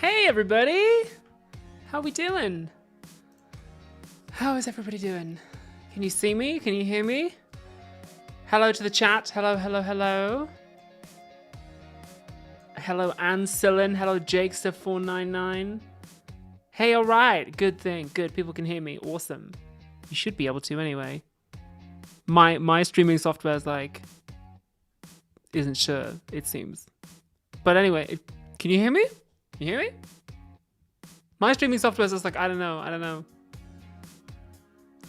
Hey everybody! How we doing? How is everybody doing? Can you see me? Can you hear me? Hello to the chat. Hello, hello, hello. Hello Anne Sillen. Hello Jakester499. Hey, alright. Good thing. Good. People can hear me. Awesome. You should be able to anyway. My streaming software is like isn't sure, it seems. But anyway, can you hear me? Can you hear me? My streaming software is just like, I don't know.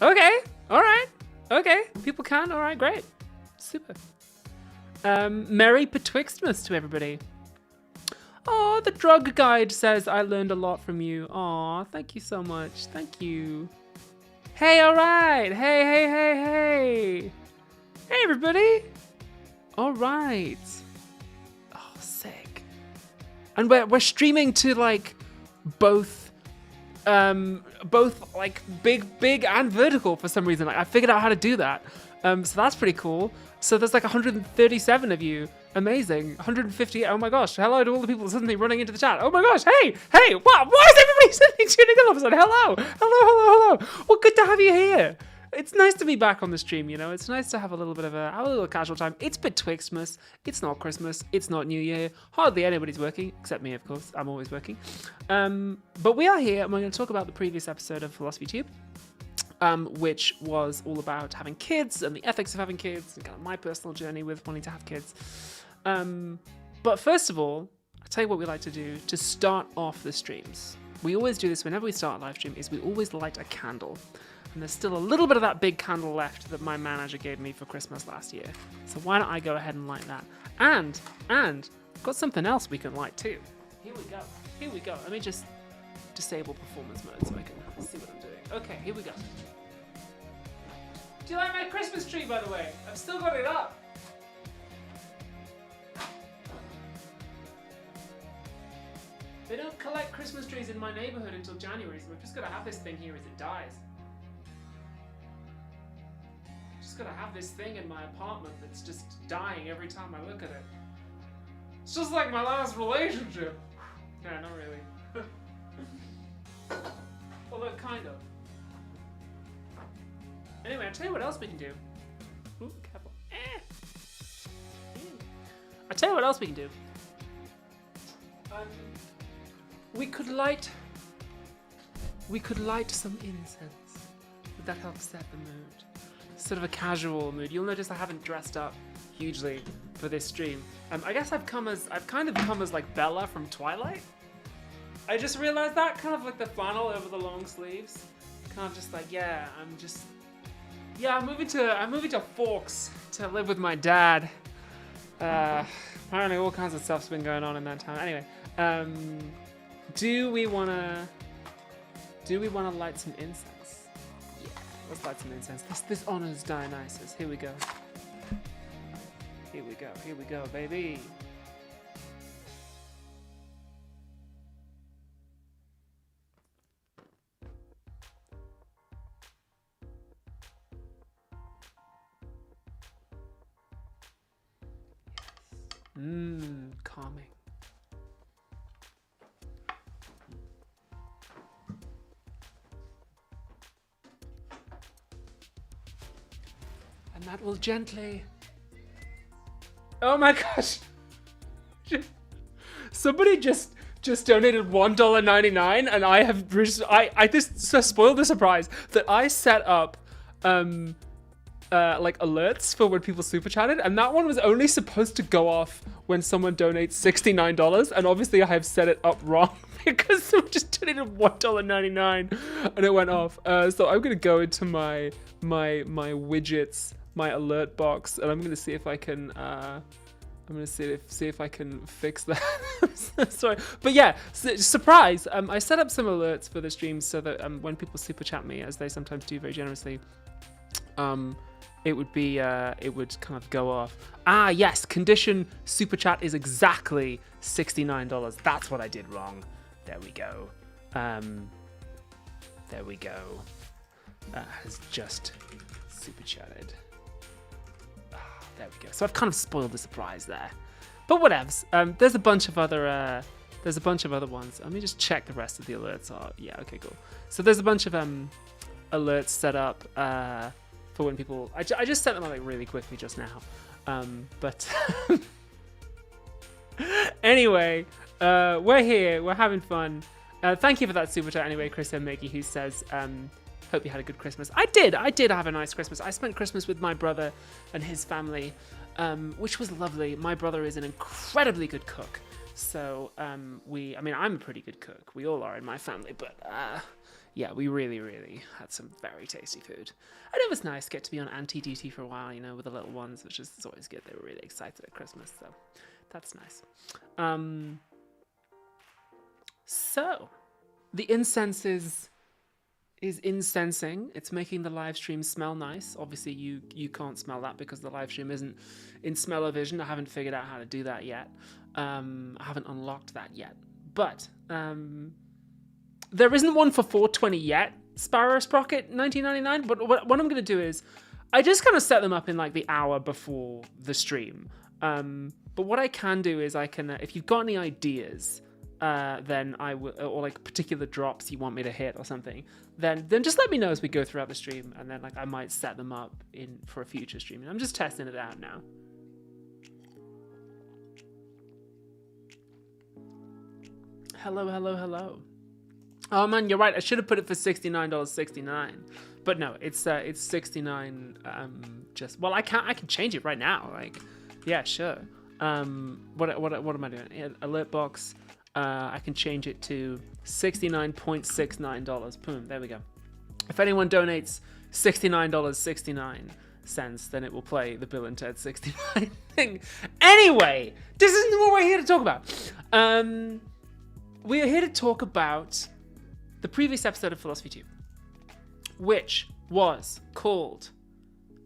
Okay, alright. Okay, people can, alright, great. Super. Merry Betwixtmas to everybody. Oh, the drug guide says I learned a lot from you. Aw, thank you so much. Thank you. Hey, alright. Hey. Hey, everybody. Alright. Oh, sick. And we're streaming to like both like big and vertical for some reason. Like, I figured out how to do that. So that's pretty cool. So there's like 137 of you. Amazing. 150. Oh my gosh. Hello to all the people suddenly running into the chat. Oh my gosh. Hey. Wow. Why is everybody suddenly tuning in all of a sudden? Hello. Well, good to have you here. It's nice to be back on the stream, you know. It's nice to have a little bit of a little casual time. It's Betwixtmas. It's not Christmas. It's not New Year. Hardly anybody's working, except me, of course. I'm always working. But we are here, and we're going to talk about the previous episode of Philosophy Tube, which was all about having kids and the ethics of having kids and kind of my personal journey with wanting to have kids. But first of all, I'll tell you what we like to do to start off the streams. We always do this whenever we start a live stream, is we always light a candle. And there's still a little bit of that big candle left that my manager gave me for Christmas last year. So why don't I go ahead and light that? And I've got something else we can light too. Here we go. Let me just disable performance mode so I can see what I'm doing. Okay, here we go. Do you like my Christmas tree, by the way? I've still got it up. They don't collect Christmas trees in my neighborhood until January, so we've just got to have this thing here as it dies. Just got to have this thing in my apartment that's just dying every time I look at it. It's just like my last relationship. No, not really. Although, kind of. Anyway, I'll tell you what else we can do. Ooh, careful. I'll tell you what else we can do. We could light some incense. Would that help set the mood? Sort of a casual mood. You'll notice I haven't dressed up hugely for this stream. I guess I've kind of come as like Bella from Twilight. I just realized that, kind of like the flannel over the long sleeves. Kind of just like, I'm moving to Forks to live with my dad. Apparently all kinds of stuff's been going on in that time. Anyway, do we wanna light some incense? Yeah, let's light some incense. This honors Dionysus. Here we go. Here we go, baby. Calming. And that will gently... Oh my gosh! Somebody just donated $1.99, and I have this spoiled the surprise that I set up like alerts for when people super chatted, and that one was only supposed to go off when someone donates $69, and obviously I have set it up wrong because someone just donated $1.99 and it went off. So I'm gonna go into my widgets, my alert box, and I'm gonna see if I can see if I can fix that. Sorry, but yeah, surprise! I set up some alerts for the stream so that when people super chat me, as they sometimes do very generously, it would kind of go off. Ah, yes, condition super chat is exactly $69. That's what I did wrong. There we go. There we go. That has just super chatted. There we go. So I've kind of spoiled the surprise there. But whatevs. There's a bunch of other There's a bunch of other ones. Let me just check the rest of the alerts are. Yeah, okay, cool. So there's a bunch of alerts set up for when people. I just set them up like really quickly just now. But anyway, we're here. We're having fun. Thank you for that super chat anyway, Chris and Maggie, who says, hope you had a good Christmas. I did have a nice Christmas. I spent Christmas with my brother and his family, which was lovely. My brother is an incredibly good cook. So I'm a pretty good cook. We all are in my family, but yeah, we really, really had some very tasty food. And it was nice to get to be on anti-duty for a while, you know, with the little ones, which is always good. They were really excited at Christmas, so that's nice. So, the incense is incensing. It's making the live stream smell nice. Obviously, you can't smell that because the live stream isn't in smell-o-vision. I haven't figured out how to do that yet. I haven't unlocked that yet. But there isn't one for 420 yet, Sparrow Sprocket 1999. But what I'm going to do is I just kind of set them up in like the hour before the stream. But what I can do is I can, if you've got any ideas, then I will, or like particular drops you want me to hit or something, then just let me know as we go throughout the stream, and then like I might set them up in for a future stream. And I'm just testing it out now. Hello. Oh man, you're right. I should have put it for $69.69, but no, it's $69. I can change it right now. Like, yeah, sure. What am I doing? Alert box. I can change it to $69.69. Boom, there we go. If anyone donates $69.69, then it will play the Bill and Ted 69 thing. Anyway, this isn't what we're here to talk about. We are here to talk about the previous episode of Philosophy Tube, which was called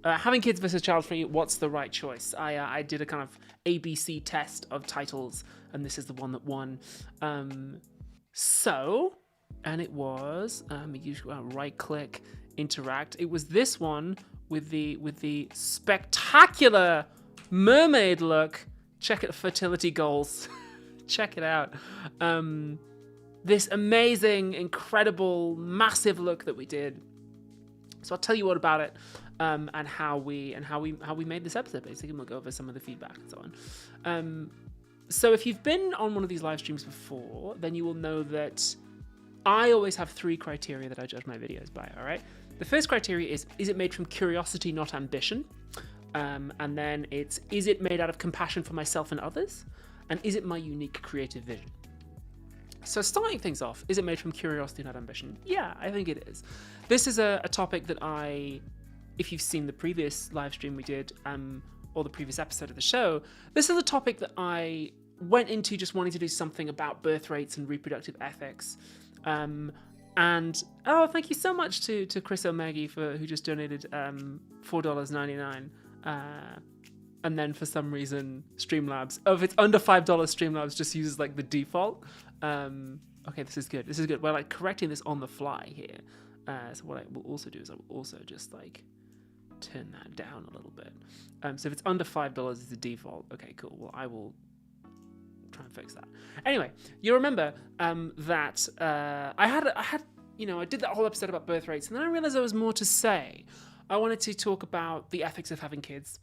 Having Kids versus Child Free, What's the Right Choice? I did a kind of ABC test of titles, and this is the one that won. And it was, you right click, interact. It was this one with the spectacular mermaid look. Check it, fertility goals. Check it out. This amazing, incredible, massive look that we did. So I'll tell you all about it, and how we made this episode, basically, and we'll go over some of the feedback and so on. So if you've been on one of these live streams before, then you will know that I always have 3 criteria that I judge my videos by, all right? The first criteria is it made from curiosity, not ambition? And then is it made out of compassion for myself and others? And is it my unique creative vision? So starting things off, is it made from curiosity, not ambition? Yeah, I think it is. This is a topic that if you've seen the previous live stream we did, or the previous episode of the show, this is a topic that I went into just wanting to do something about birth rates and reproductive ethics. And thank you so much to Chris O'Maggie who just donated $4.99. And then for some reason, Streamlabs, if it's under $5, Streamlabs just uses like the default. Okay, this is good. We're like correcting this on the fly here. So what I will also do is I will also just like turn that down a little bit. So if it's under $5 is the default. Okay, cool. Well, I will try and fix that. Anyway, you remember that I did that whole episode about birth rates, and then I realized there was more to say. I wanted to talk about the ethics of having kids,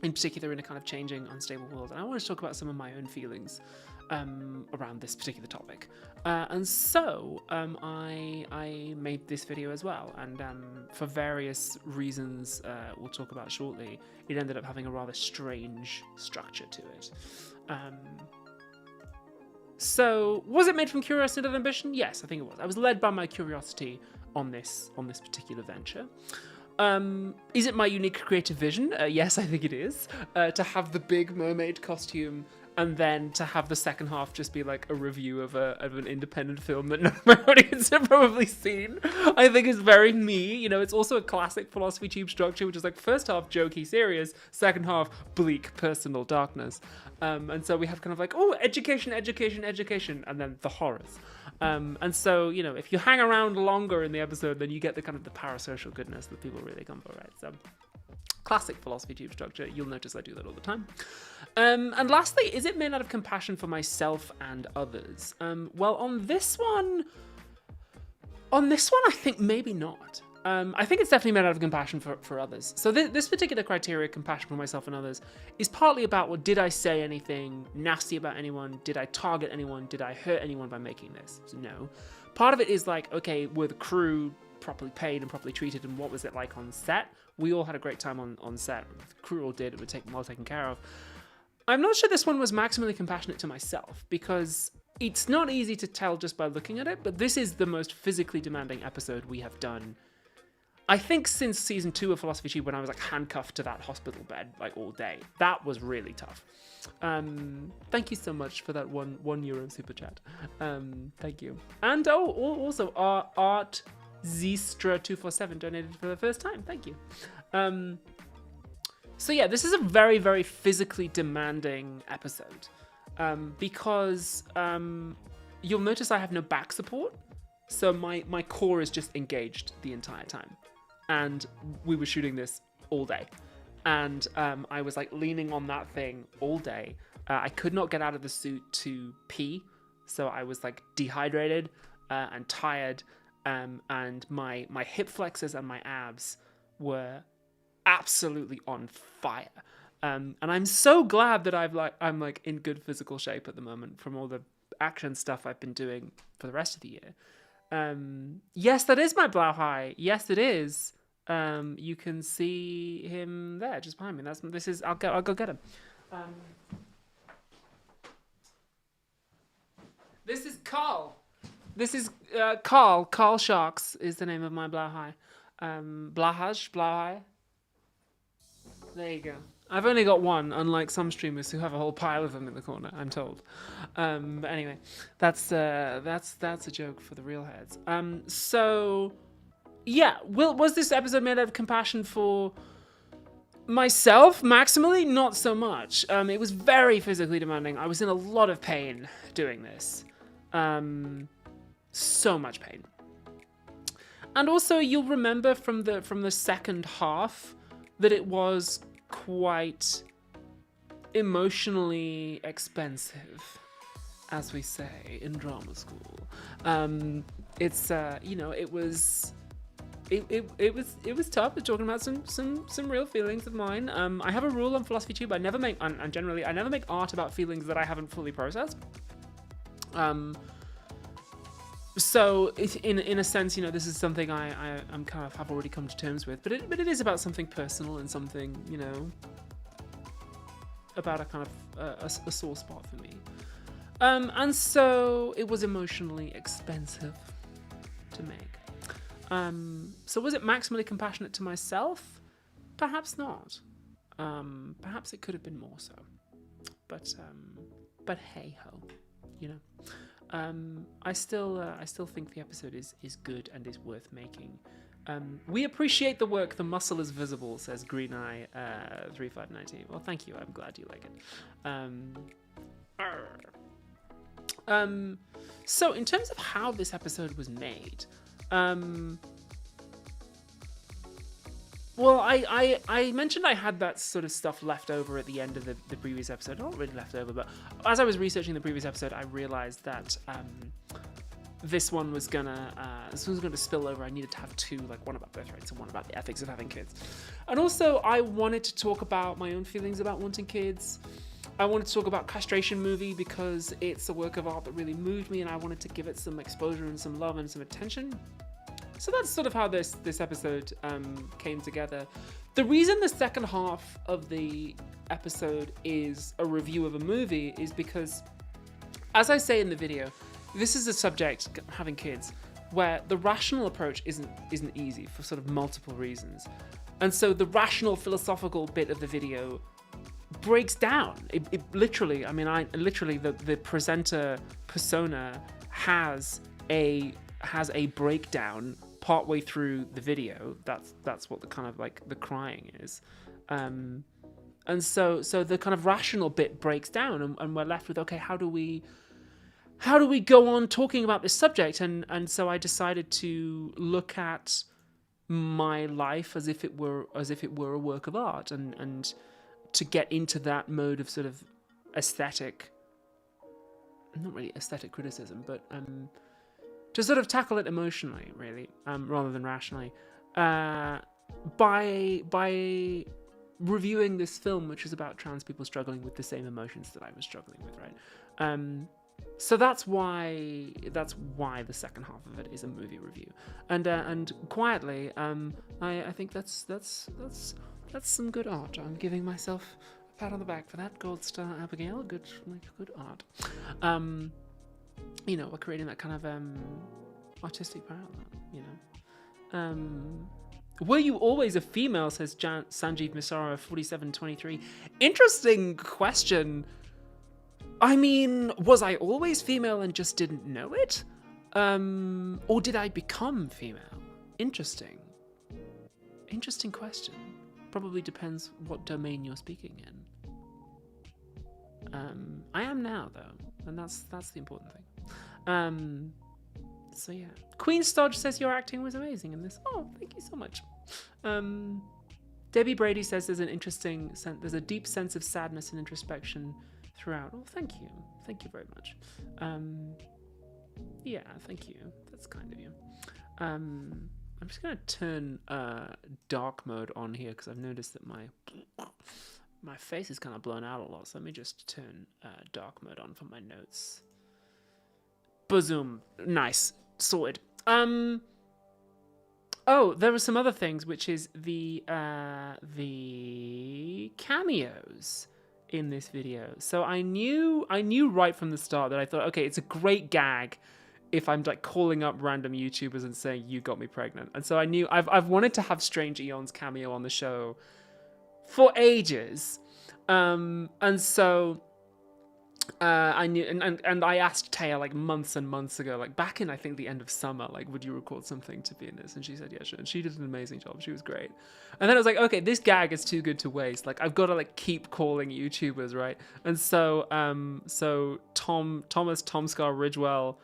in particular in a kind of changing, unstable world. And I want to talk about some of my own feelings around this particular topic. And so I made this video as well. And for various reasons we'll talk about shortly, it ended up having a rather strange structure to it. So was it made from curiosity and ambition? Yes, I think it was. I was led by my curiosity on this particular venture. Is it my unique creative vision? Yes, I think it is. To have the big mermaid costume and then to have the second half just be like a review of an independent film that none of my audience have probably seen, I think is very me. You know, it's also a classic Philosophy Tube structure, which is like first half jokey, serious, second half bleak, personal darkness. And so we have kind of like, oh, education, and then the horrors. And so, you know, if you hang around longer in the episode, then you get the kind of the parasocial goodness that people really come for, right? So, classic philosophy tube structure. You'll notice I do that all the time. And lastly, is it made out of compassion for myself and others? Well, on this one, I think maybe not. I think it's definitely made out of compassion for others. So this particular criteria, compassion for myself and others, is partly about, well, did I say anything nasty about anyone? Did I target anyone? Did I hurt anyone by making this? So no. Part of it is like, okay, were the crew properly paid and properly treated, and what was it like on set? We all had a great time on set. The crew all did. It was well taken care of. I'm not sure this one was maximally compassionate to myself, because it's not easy to tell just by looking at it, but this is the most physically demanding episode we have done, I think, since season 2 of Philosophy Tube, when I was like handcuffed to that hospital bed like all day. That was really tough. Thank you so much for that €1 super chat. Thank you. And also Art Zistra247 donated for the first time. Thank you. So yeah, this is a very, very physically demanding episode, because you'll notice I have no back support, so my core is just engaged the entire time. And we were shooting this all day, and I was like leaning on that thing all day. I could not get out of the suit to pee, so I was like dehydrated and tired, and my hip flexors and my abs were absolutely on fire. And I'm so glad that I'm like in good physical shape at the moment from all the action stuff I've been doing for the rest of the year. Yes, that is my Blauhai. Yes, it is. You can see him there, just behind me. I'll go get him. This is Carl. This is Carl. Carl Sharks is the name of my Blauhai. Blauhai. There you go. I've only got one, unlike some streamers who have a whole pile of them in the corner, I'm told. But anyway, that's a joke for the real heads. So yeah, was this episode made out of compassion for myself maximally? Not so much. It was very physically demanding. I was in a lot of pain doing this. So much pain. And also, you'll remember from the second half that it was quite emotionally expensive, as we say in drama school. It's it was tough. We're talking about some real feelings of mine. I have a rule on Philosophy Tube. I never make art about feelings that I haven't fully processed. So in a sense, you know, this is something I'm kind of have already come to terms with, but it is about something personal and something, you know, about a kind of a sore spot for me. And so it was emotionally expensive to make. So was it maximally compassionate to myself? Perhaps not. Perhaps it could have been more so. But hey ho, you know. I still think the episode is good and is worth making. We appreciate the work. The muscle is visible, says Green Eye 3590. Well, thank you. I'm glad you like it. So in terms of how this episode was made, well, I mentioned I had that sort of stuff left over at the end of the previous episode. Not really left over, but as I was researching the previous episode, I realized that this one was gonna spill over. I needed to have two, like one about birthrights and one about the ethics of having kids. And also, I wanted to talk about my own feelings about wanting kids. I wanted to talk about Castration Movie because it's a work of art that really moved me, and I wanted to give it some exposure and some love and some attention. So that's sort of how this episode came together. The reason the second half of the episode is a review of a movie is because, as I say in the video, this is a subject, having kids, where the rational approach isn't easy for sort of multiple reasons. And so the rational philosophical bit of the video breaks down. It literally, I mean, the presenter persona has a breakdown partway through the video. That's what the kind of like the crying is, and so the kind of rational bit breaks down, and we're left with, okay, how do we how do we go on talking about this subject? And so I decided to look at my life as if it were a work of art, and to get into that mode of sort of aesthetic, not really aesthetic criticism, but to sort of tackle it emotionally, really, rather than rationally, by reviewing this film, which is about trans people struggling with the same emotions that I was struggling with, right? So that's why the second half of it is a movie review, and quietly, I think that's some good art. I'm giving myself a pat on the back for that. Gold star, Abigail. Good art. We're creating that kind of artistic parallel. Were you always a female? Says Sanjeev Misara 4723. Interesting question. I mean, was I always female and just didn't know it? Or did I become female? Interesting question. Probably depends what domain you're speaking in. I am now, though, and that's the important thing. So yeah. Queen Stodge says your acting was amazing in this. Oh, thank you so much. Debbie Brady says there's a deep sense of sadness and introspection throughout. Oh, thank you very much. Yeah, thank you. That's kind of you. I'm just gonna turn dark mode on here because I've noticed that my face is kind of blown out a lot. So let me just turn dark mode on for my notes. Bazoom. Nice. Sorted. Oh, there were some other things, which is the cameos in this video. So I knew right from the start that I thought, okay, it's a great gag if I'm like calling up random YouTubers and saying you got me pregnant. And so I knew I've wanted to have Strange Eon's cameo on the show for ages. And so I knew, and I asked Taya like months and months ago, like back in I think the end of summer, like would you record something to be in this? And she said yeah, sure. And she did an amazing job. She was great. And then I was like, okay, this gag is too good to waste. Like I've got to like keep calling YouTubers, right? And so Thomas Tomscar Ridgewell,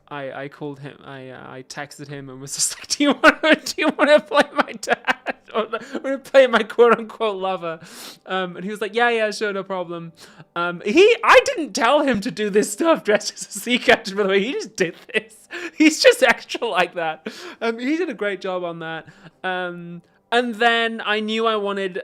I called him. I texted him and was just like, do you want to play my dad? Or want to play my quote unquote lover? And he was like, yeah, sure, no problem. I didn't tell him to do this stuff dressed as a sea captain, by the way. He just did this. He's just extra like that. He did a great job on that. And then I knew I wanted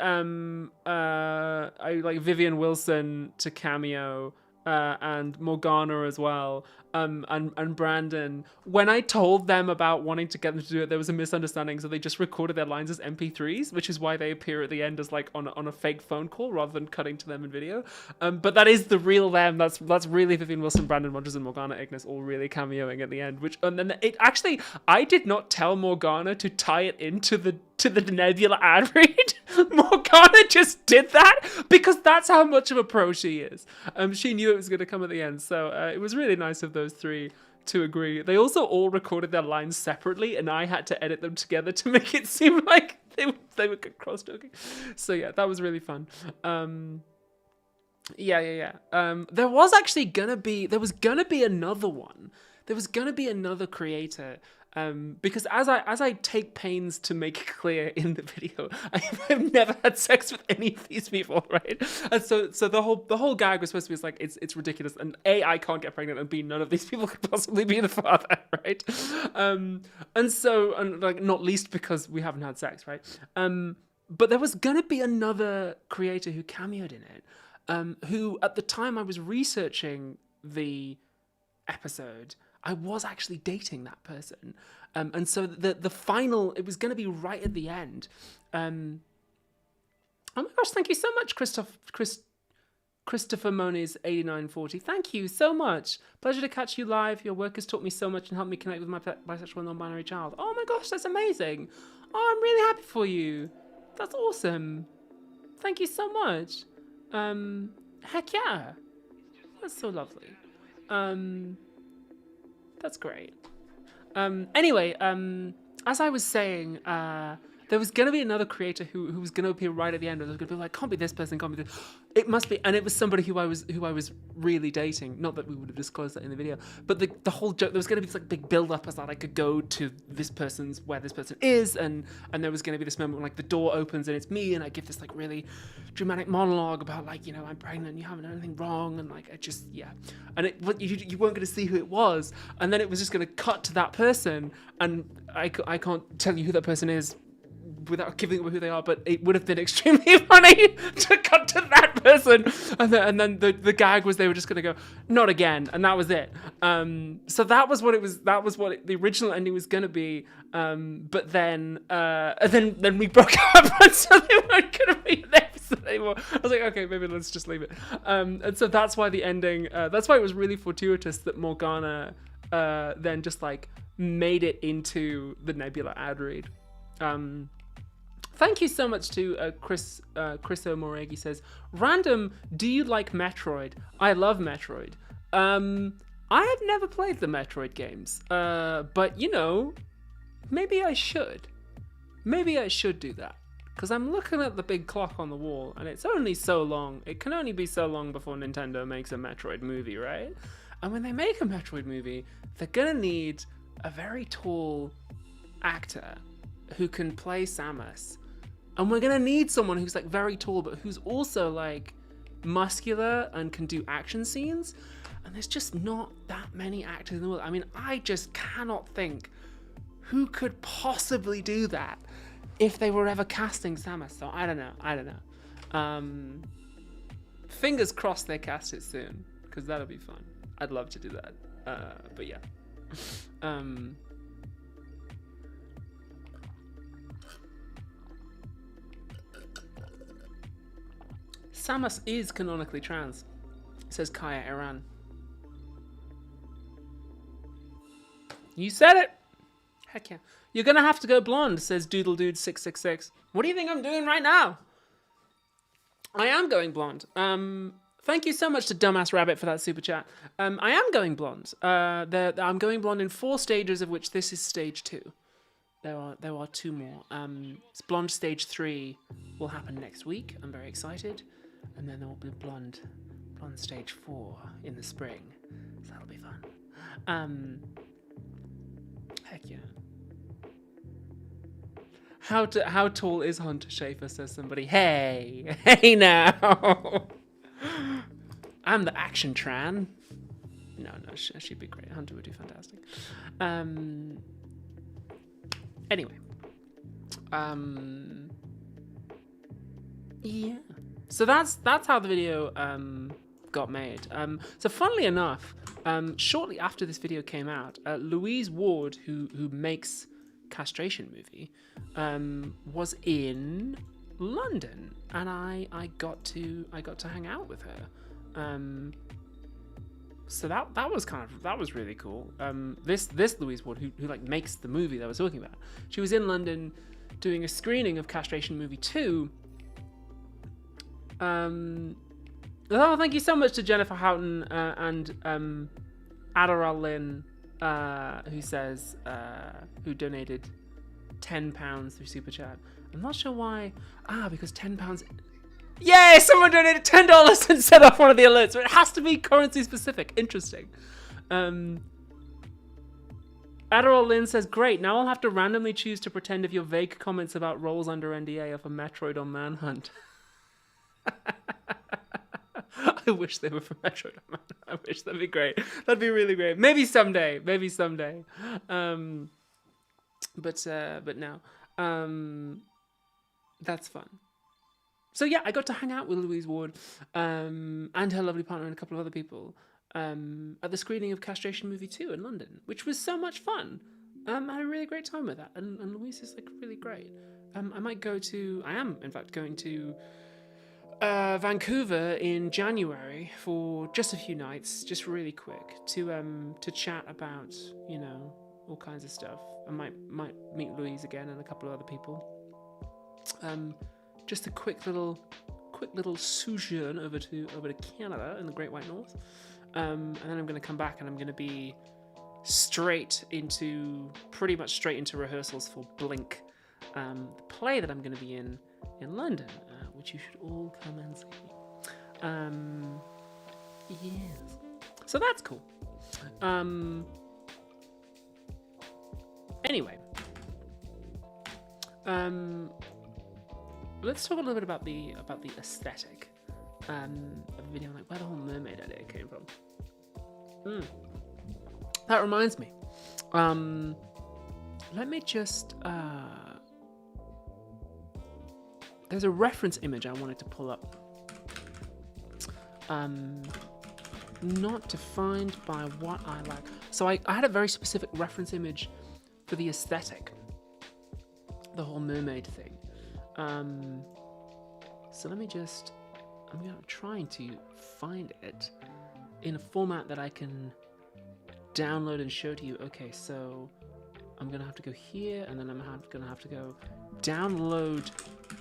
Vivian Wilson to cameo, and Morgana as well, and Brandon. When I told them about wanting to get them to do it, there was a misunderstanding, so they just recorded their lines as MP3s, which is why they appear at the end as like on a fake phone call rather than cutting to them in video. But that is the real them. That's really Vivian Wilson, Brandon Rogers, and Morgana Ignis all really cameoing at the end. And then it actually, I did not tell Morgana to tie it into the Nebula ad read. Morgana just did that because that's how much of a pro she is. She knew it was going to come at the end, so it was really nice of those three to agree. They also all recorded their lines separately, and I had to edit them together to make it seem like they were cross-talking. So yeah, that was really fun. Yeah. There was gonna be another one. There was gonna be another creator. Because as I take pains to make clear in the video, I've never had sex with any of these people, right? And so the whole gag was supposed to be like it's ridiculous, and A, I can't get pregnant, and B, none of these people could possibly be the father, right? And like not least because we haven't had sex, right? But there was gonna be another creator who cameoed in it, who at the time I was researching the episode, I was actually dating that person. And so the final, it was going to be right at the end. Oh my gosh, thank you so much, Christopher Moniz 8940. Thank you so much. Pleasure to catch you live. Your work has taught me so much and helped me connect with my bisexual and non-binary child. Oh my gosh, that's amazing. Oh, I'm really happy for you. That's awesome. Thank you so much. Heck yeah. That's so lovely. That's great. Anyway, as I was saying, there there was gonna be another creator who was gonna appear right at the end, and there was gonna be like, can't be this person, can't be this. It must be, and it was somebody who I was really dating. Not that we would have disclosed that in the video, but the whole joke, there was gonna be this like big build up as that I could go to this person's where this person is, and there was gonna be this moment when like the door opens and it's me, and I give this like really dramatic monologue about like, you know, I'm pregnant, you haven't done anything wrong, and like I just and you weren't gonna see who it was, and then it was just gonna cut to that person, and I can't tell you who that person is without giving away who they are, but it would have been extremely funny to cut to that person, and then the gag was they were just gonna go, not again, and that was it. So that was what it was. That was what the original ending was gonna be. But then we broke up, and so they weren't gonna be there anymore. I was like, okay, maybe let's just leave it. And so that's why the ending. That's why it was really fortuitous that Morgana then just like made it into the Nebula ad read. Thank you so much to Chris O'Moregi says, random, do you like Metroid? I love Metroid. I have never played the Metroid games, but you know, maybe I should. Maybe I should do that. Because I'm looking at the big clock on the wall, and it's only so long. It can only be so long before Nintendo makes a Metroid movie, right? And when they make a Metroid movie, they're gonna need a very tall actor who can play Samus. And we're gonna need someone who's like very tall, but who's also like muscular and can do action scenes. And there's just not that many actors in the world. I mean, I just cannot think who could possibly do that if they were ever casting Samus. So I don't know. Fingers crossed they cast it soon, because that'll be fun. I'd love to do that. But yeah. Samus is canonically trans, says Kaya Iran. You said it! Heck yeah. You're gonna have to go blonde, says Doodle Dude 666. What do you think I'm doing right now? I am going blonde. Thank you so much to Dumbass Rabbit for that super chat. I am going blonde. I'm going blonde in 4 stages, of which this is stage 2. There are 2 more. Blonde stage 3 will happen next week. I'm very excited. And then there will be blonde stage 4 in the spring. So that'll be fun. Heck yeah. How tall is Hunter Schafer, says somebody. Hey now. I'm the action tran. No, she'd be great. Hunter would do fantastic. Anyway. Yeah. So that's how the video got made. So funnily enough, shortly after this video came out, Louise Ward, who makes Castration Movie, was in London, and I got to hang out with her. So that was really cool. This Louise Ward, who like makes the movie that I was talking about, she was in London doing a screening of Castration Movie 2. Oh, thank you so much to Jennifer Houghton and Adderall Lynn, who says who donated £10 through Super Chat. I'm not sure why. Because £10. Yay! Someone donated $10 and set off one of the alerts. So it has to be currency specific. Interesting. Adderall Lynn says, great, now I'll have to randomly choose to pretend if your vague comments about roles under NDA are for Metroid or Manhunt. I wish they were for Metroid or Manhunt. I wish, that'd be great. That'd be really great. Maybe someday. But no. That's fun. So yeah, I got to hang out with Louise Ward and her lovely partner and a couple of other people at the screening of Castration Movie 2 in London, which was so much fun. I had a really great time with that, and Louise is like really great. I am in fact going to Vancouver in January for just a few nights, just really quick, to chat about, you know, all kinds of stuff. I might meet Louise again and a couple of other people. Just a quick little sojourn over to Canada in the Great White North, and then I'm going to come back and I'm going to be pretty much straight into rehearsals for Blink, the play that I'm going to be in London, which you should all come and see. Yes. So that's cool. Anyway. Let's talk a little bit about the aesthetic of the video, like where the whole mermaid idea came from. That reminds me. Let me just there's a reference image I wanted to pull up. Not defined by what I like. So I had a very specific reference image for the aesthetic, the whole mermaid thing. So let me just, I'm trying to find it in a format that I can download and show to you. Okay, so I'm gonna have to go here, and then I'm gonna have to go download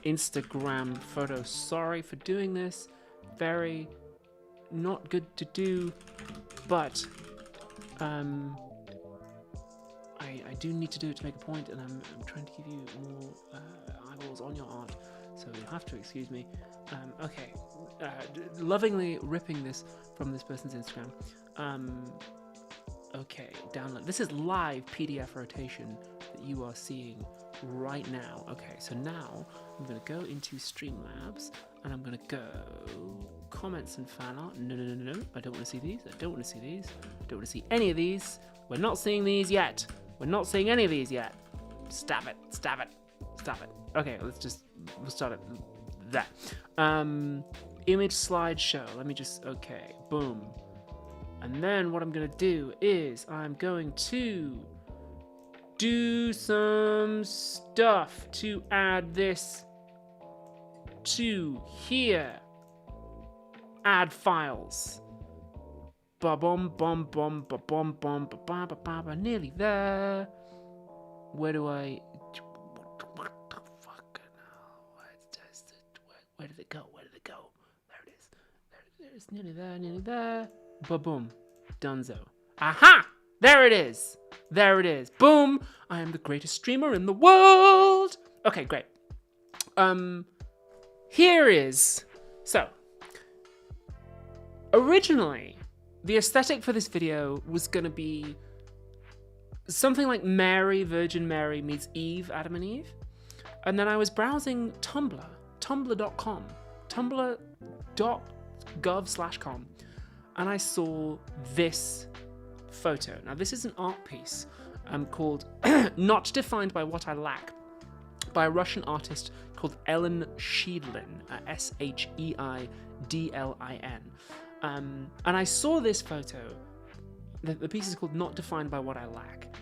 Instagram photo. Sorry for doing this. Very not good to do, but I do need to do it to make a point, and I'm trying to give you more eyeballs on your art, so you'll have to excuse me. Okay, lovingly ripping this from this person's Instagram. Okay, download. This is live PDF rotation that you are seeing right now. Okay, so now I'm going to go into Streamlabs, and I'm going to go comments and fan art. No, I don't want to see these. I don't want to see these. I don't want to see any of these. We're not seeing these yet. We're not seeing any of these yet. Stop it. Okay, we'll start it there. Image slideshow. Let me just, okay, boom. And then what I'm going to do is I'm going to do some stuff to add this to here. Add files. Ba-bum, bum, bum, ba-bum, bum, ba-ba-ba-ba-ba. Nearly there. Where do I... What the fuck? Where did it go? There it is. There it is. Nearly there. Ba-boom. Dunzo. Aha! There it is. Boom! I am the greatest streamer in the world! Okay, great. Here is... So, originally, the aesthetic for this video was going to be something like Mary, Virgin Mary meets Eve, Adam and Eve. And then I was browsing Tumblr, tumblr.com, tumblr.gov/com, and I saw this photo. Now, this is an art piece called Not Defined by What I Lack, by a Russian artist called Ellen Sheidlin, Sheidlin. And I saw this photo. The piece is called Not Defined by What I Lack.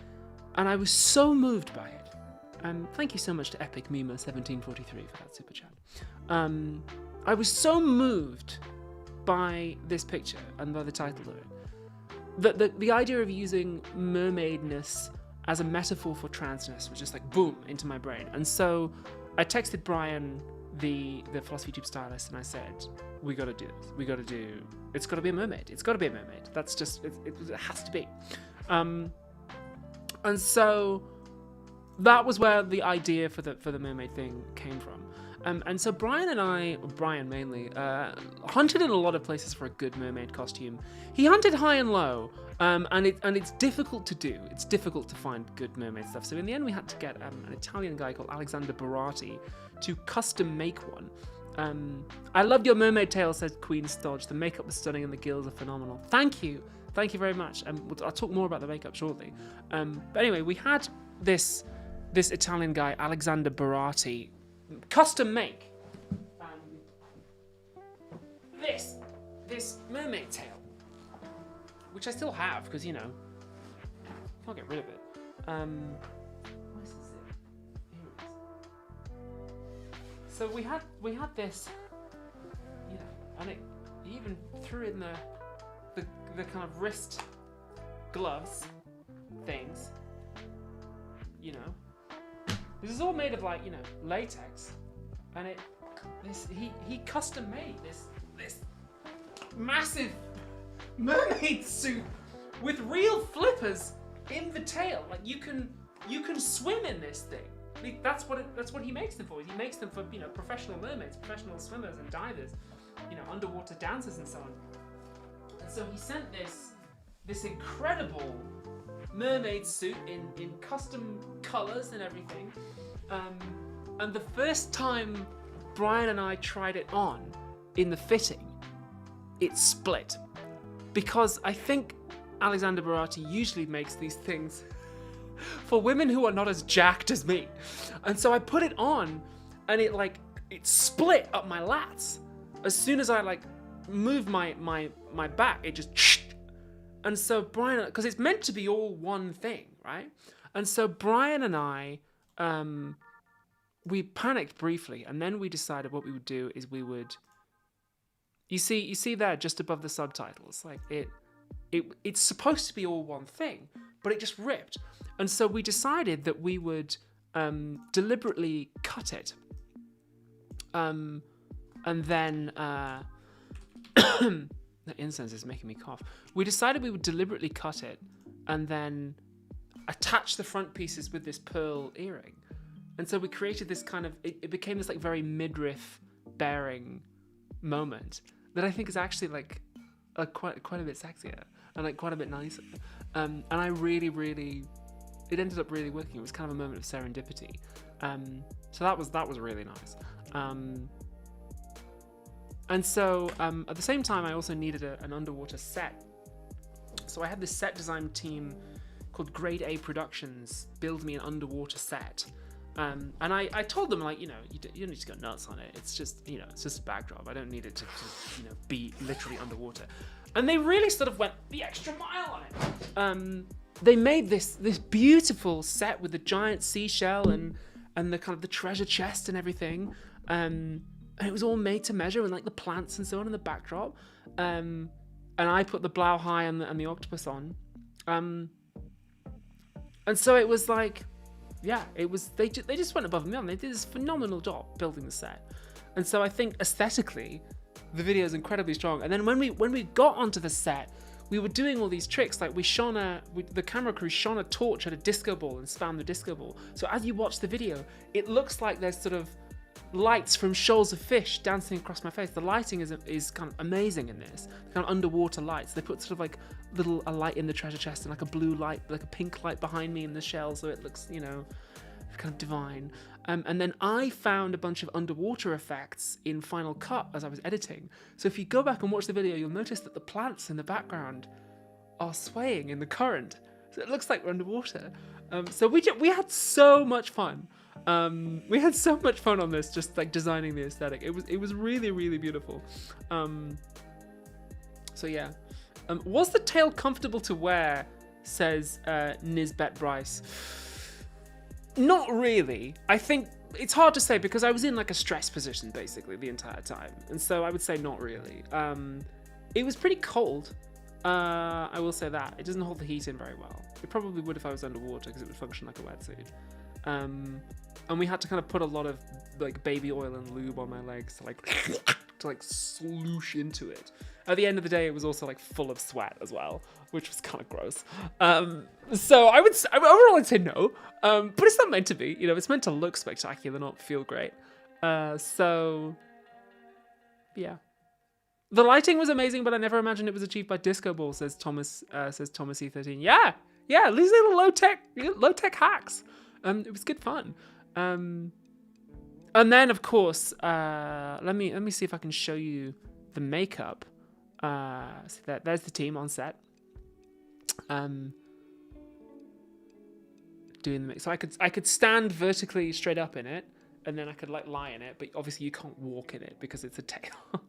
And I was so moved by it. Thank you so much to Epic Mima 1743 for that super chat. I was so moved by this picture and by the title of it. The idea of using mermaidness as a metaphor for transness was just like boom into my brain. And so I texted Brian, the philosophy tube stylist, and I said, we got to do this. It's got to be a mermaid. That's just, it has to be. And so that was where the idea for the mermaid thing came from. And so Brian mainly, hunted in a lot of places for a good mermaid costume. He hunted high and low, and it's difficult to do. It's difficult to find good mermaid stuff. So in the end, we had to get an Italian guy called Alexander Barati to custom make one. I loved your mermaid tail, said Queen Stodge. The makeup was stunning and the gills are phenomenal. Thank you very much. I'll talk more about the makeup shortly. But anyway, we had this Italian guy, Alexander Barati, custom make this mermaid tail, which I still have because can't get rid of it. Where's the zip? Here it is. So we had this, and it even threw in the kind of wrist gloves things. This is all made of latex, and he custom made this massive mermaid suit with real flippers in the tail. Like you can swim in this thing. That's what he makes them for. He makes them for, you know, professional mermaids, professional swimmers and divers, you know, underwater dancers and so on. And so he sent this incredible mermaid suit in custom colors and everything. And the first time Brian and I tried it on in the fitting, it split. Because I think Alexander Barati usually makes these things for women who are not as jacked as me. And so I put it on and it split up my lats. As soon as I moved my back, it just and so Brian, because it's meant to be all one thing, right? And so Brian and I, we panicked briefly, and then we decided what we would do is we would. You see there just above the subtitles, like it's supposed to be all one thing, but it just ripped. And so we decided that we would deliberately cut it. And then the incense is making me cough. We decided we would deliberately cut it and then attach the front pieces with this pearl earring. And so we created this kind of, it became this very midriff bearing moment that I think is actually quite a bit sexier and quite a bit nicer. And I really, it ended up really working. It was kind of a moment of serendipity. So that was really nice. And so at the same time, I also needed an underwater set. So I had this set design team called Grade A Productions build me an underwater set. And I told them, you don't need to go nuts on it. It's just, it's just a backdrop. I don't need it to be literally underwater. And they really sort of went the extra mile on it. They made this beautiful set with the giant seashell and the kind of the treasure chest and everything. And it was all made to measure, and the plants and so on in the backdrop. And I put the blow high and the octopus on. And so it was they just went above and beyond. They did this phenomenal job building the set. And so I think aesthetically, the video is incredibly strong. And then when we got onto the set, we were doing all these tricks. The camera crew shone a torch at a disco ball and spun the disco ball. So as you watch the video, it looks like there's sort of lights from shoals of fish dancing across my face. The lighting is kind of amazing in this. Kind of underwater lights. They put sort of a light in the treasure chest and a blue light, a pink light behind me in the shell, so it looks, kind of divine. And then I found a bunch of underwater effects in Final Cut as I was editing. So if you go back and watch the video, you'll notice that the plants in the background are swaying in the current. So it looks like we're underwater. So we had so much fun. We had so much fun on this, just designing the aesthetic. It was really, really beautiful. So yeah. Was the tail comfortable to wear? Says Nisbet Bryce. Not really. I think it's hard to say because I was in a stress position basically the entire time, and so I would say not really. It was pretty cold. I will say that it doesn't hold the heat in very well. It probably would if I was underwater because it would function like a wetsuit. And we had to kind of put a lot of baby oil and lube on my legs to sloosh into it. At the end of the day, it was also full of sweat as well, which was kind of gross. So overall I'd say no. But it's not meant to be. It's meant to look spectacular, not feel great. So yeah. The lighting was amazing, but I never imagined it was achieved by disco ball, says Thomas E13. Yeah, these little low tech hacks. It was good fun. And then of course, let me see if I can show you the makeup. So there's the team on set. Doing the make. So I could stand vertically straight up in it, and then I could lie in it, but obviously you can't walk in it because it's a tail.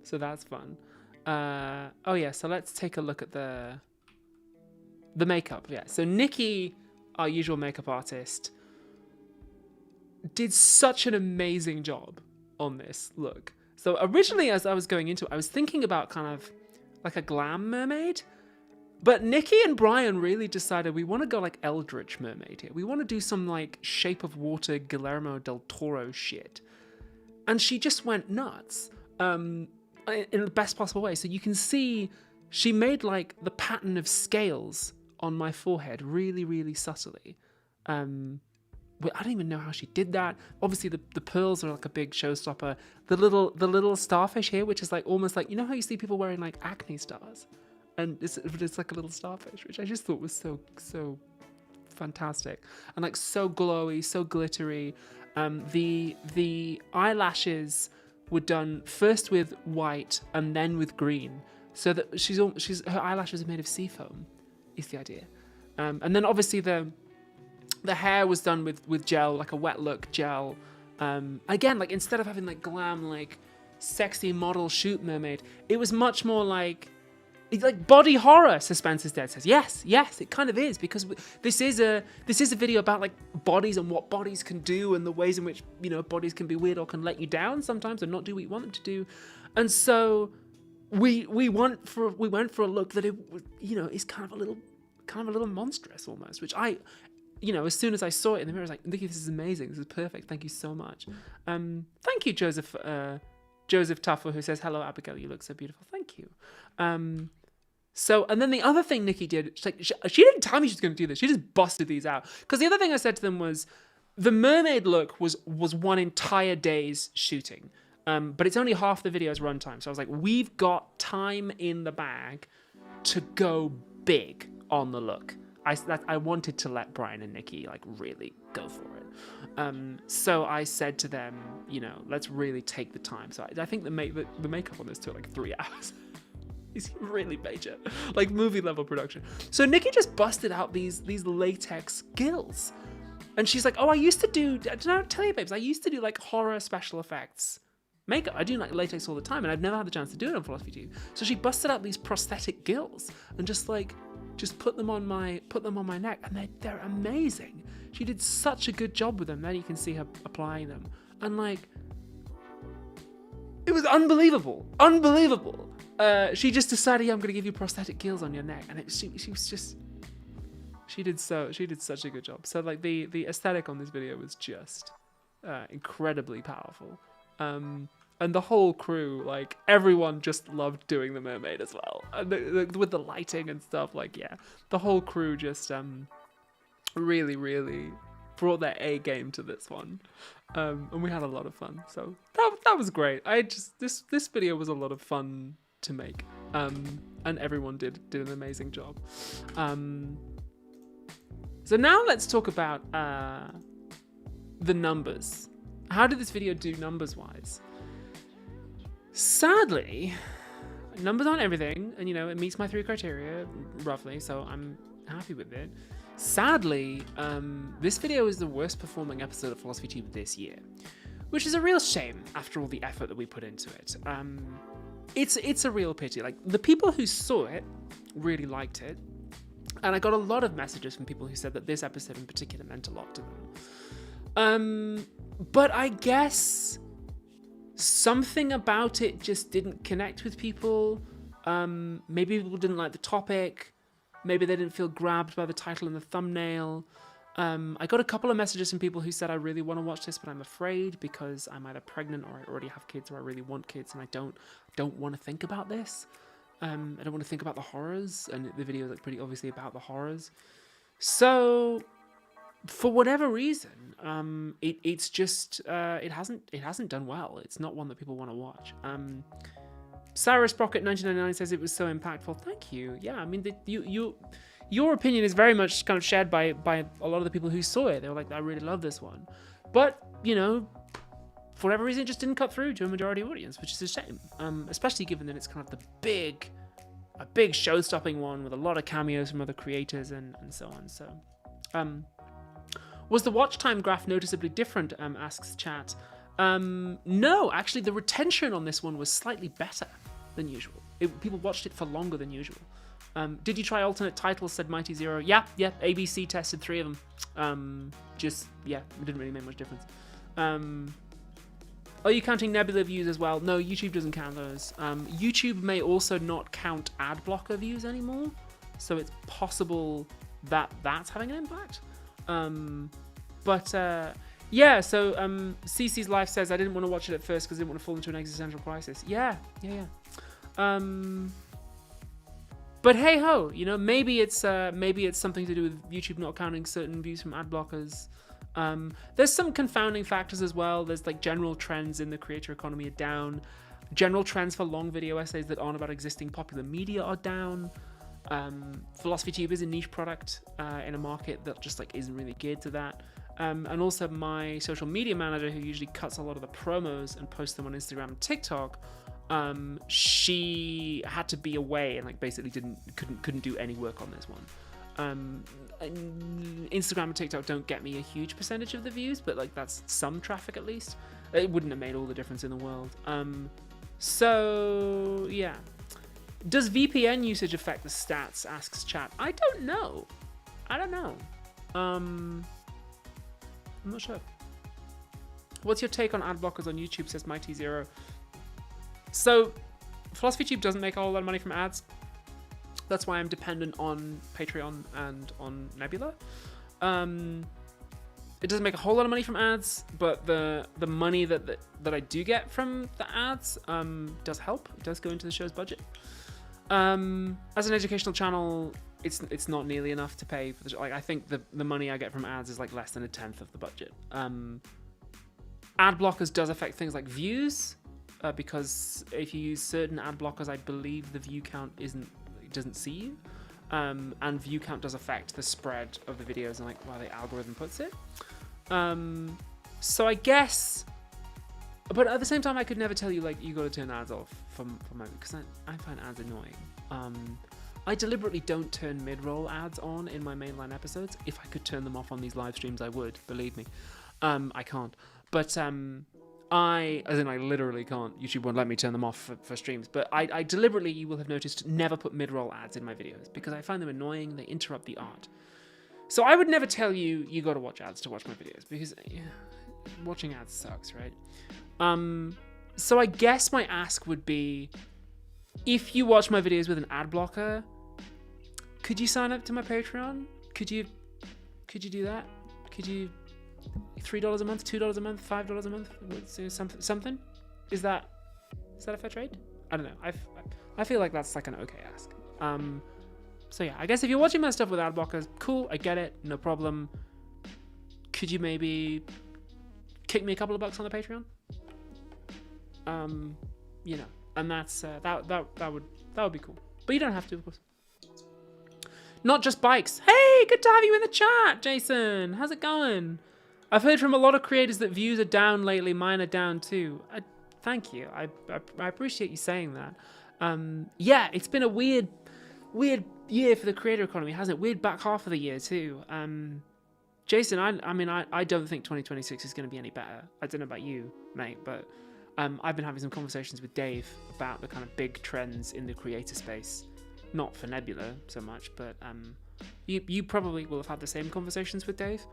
So that's fun. Oh yeah, so let's take a look at the makeup. Yeah, so Nikki, our usual makeup artist, did such an amazing job on this look. So originally, as I was going into it, I was thinking about kind of a glam mermaid, but Nikki and Brian really decided we want to go Eldritch mermaid here. We want to do some Shape of Water Guillermo del Toro shit. And she just went nuts in the best possible way. So you can see she made the pattern of scales on my forehead really, really subtly. I don't even know how she did that. Obviously, the pearls are like a big showstopper. The little starfish here, which is like almost like, you know how you see people wearing like acne stars, and it's like a little starfish, which I just thought was so fantastic and like so glowy, so glittery. The eyelashes were done first with white and then with green, so that her eyelashes are made of sea foam, is the idea. And then obviously the hair was done with gel, like a wet look gel. Again, like instead of having like glam, like sexy model shoot mermaid, it was much more like it's like body horror. Suspense is Dead says yes, it kind of is, because this is a video about like bodies and what bodies can do and the ways in which, you know, bodies can be weird or can let you down sometimes and not do what you want them to do. And so we went for a look that, it, you know, is kind of a little monstrous almost, which I, you know, as soon as I saw it in the mirror, I was like, Nikki, this is amazing. This is perfect. Thank you so much. Thank you, Joseph Tuffer, who says, hello, Abigail, you look so beautiful. Thank you. And then the other thing Nikki did, she didn't tell me she was going to do this. She just busted these out. Because the other thing I said to them was, the mermaid look was one entire day's shooting. But it's only half the video's runtime. So I was like, we've got time in the bag to go big on the look. I wanted to let Brian and Nikki like really go for it. So I said to them, you know, let's really take the time. So I think the makeup on this took like 3 hours. It's really major, like movie level production. So Nikki just busted out these latex gills, and she's like, oh, I used to do, did I tell you, babes, I used to do like horror special effects makeup. I do like latex all the time, and I've never had the chance to do it on Philosophy Tube. So she busted out these prosthetic gills and just put them on my neck, and they're amazing. She did such a good job with them. Then you can see her applying them, and like, it was unbelievable. She just decided, yeah, I'm gonna give you prosthetic gills on your neck, and she did such a good job. So like the aesthetic on this video was just incredibly powerful. And the whole crew, like everyone just loved doing the mermaid as well, and with the lighting and stuff. Like, yeah, the whole crew just really brought their A game to this one, and we had a lot of fun. So that was great. This video was a lot of fun to make, and everyone did an amazing job. So now let's talk about the numbers. How did this video do numbers-wise? Sadly, numbers aren't everything, and you know, it meets my 3 criteria roughly, so I'm happy with it. Sadly, this video is the worst performing episode of Philosophy Tube this year, which is a real shame after all the effort that we put into it. It's a real pity. Like, the people who saw it really liked it, and I got a lot of messages from people who said that this episode in particular meant a lot to them. But I guess something about it just didn't connect with people. Maybe people didn't like the topic. Maybe they didn't feel grabbed by the title and the thumbnail. I got a couple of messages from people who said, I really want to watch this, but I'm afraid because I'm either pregnant or I already have kids or I really want kids, and I don't want to think about this. I don't want to think about the horrors, and the video is like pretty obviously about the horrors. So for whatever reason, it's just it hasn't done well. It's not one that people want to watch. Sarah Sprocket 1999 says it was so impactful. Thank you. Yeah, I mean, your opinion is very much kind of shared by a lot of the people who saw it. They were like, I really love this one, but you know, for whatever reason, it just didn't cut through to a majority audience, which is a shame. Especially given that it's kind of a big show-stopping one with a lot of cameos from other creators and so on. So, was the watch time graph noticeably different? Asks chat. No, actually, the retention on this one was slightly better than usual. People watched it for longer than usual. Did you try alternate titles? Said Mighty Zero. Yeah. ABC tested 3 of them. It didn't really make much difference. Are you counting Nebula views as well? No, YouTube doesn't count those. YouTube may also not count ad blocker views anymore, so it's possible that that's having an impact. Yeah, so CC's Life says, I didn't want to watch it at first because I didn't want to fall into an existential crisis. Yeah. But hey ho, you know, maybe it's something to do with YouTube not counting certain views from ad blockers. There's some confounding factors as well. There's like general trends in the creator economy are down. General trends for long video essays that aren't about existing popular media are down. PhilosophyTube is a niche product in a market that just like isn't really geared to that. And also my social media manager, who usually cuts a lot of the promos and posts them on Instagram and TikTok, she had to be away and like basically couldn't do any work on this one. Instagram and TikTok don't get me a huge percentage of the views, but like that's some traffic at least. It wouldn't have made all the difference in the world. So yeah. Does VPN usage affect the stats? Asks chat. I don't know. I'm not sure. What's your take on ad blockers on YouTube? Says Mighty Zero. So PhilosophyTube doesn't make a whole lot of money from ads. That's why I'm dependent on Patreon and on Nebula. It doesn't make a whole lot of money from ads, but the money that I do get from the ads does help. It does go into the show's budget. As an educational channel, it's not nearly enough to pay for the show. Like I think the money I get from ads is like less than 1/10 of the budget. Ad blockers does affect things like views, because if you use certain ad blockers, I believe the view count doesn't see you, and view count does affect the spread of the videos and like how the algorithm puts it. So I guess, but at the same time, I could never tell you like you got to turn ads off from my, because I find ads annoying. I deliberately don't turn mid-roll ads on in my mainline episodes. If I could turn them off on these live streams, I would. Believe me, I can't. But I literally can't. YouTube won't let me turn them off for streams. But I deliberately, you will have noticed, never put mid-roll ads in my videos because I find them annoying. They interrupt the art. So I would never tell you got to watch ads to watch my videos because watching ads sucks, right? So I guess my ask would be, if you watch my videos with an ad blocker, could you sign up to my Patreon? Could you do that? Could you $3 a month, $2 a month, $5 a month? Something? Is that a fair trade? I don't know. I feel like that's like an okay ask. So yeah, I guess if you're watching my stuff with ad blockers, cool, I get it, no problem. Could you maybe kick me a couple of bucks on the Patreon? And that's that would be cool. But you don't have to, of course. Not just bikes. Hey, good to have you in the chat, Jason. How's it going? I've heard from a lot of creators that views are down lately. Mine are down too. Thank you. I appreciate you saying that. Yeah, it's been a weird year for the creator economy, hasn't it? Weird back half of the year too. Jason, I don't think 2026 is going to be any better. I don't know about you, mate, but I've been having some conversations with Dave about the kind of big trends in the creator space. Not for Nebula so much, but you probably will have had the same conversations with Dave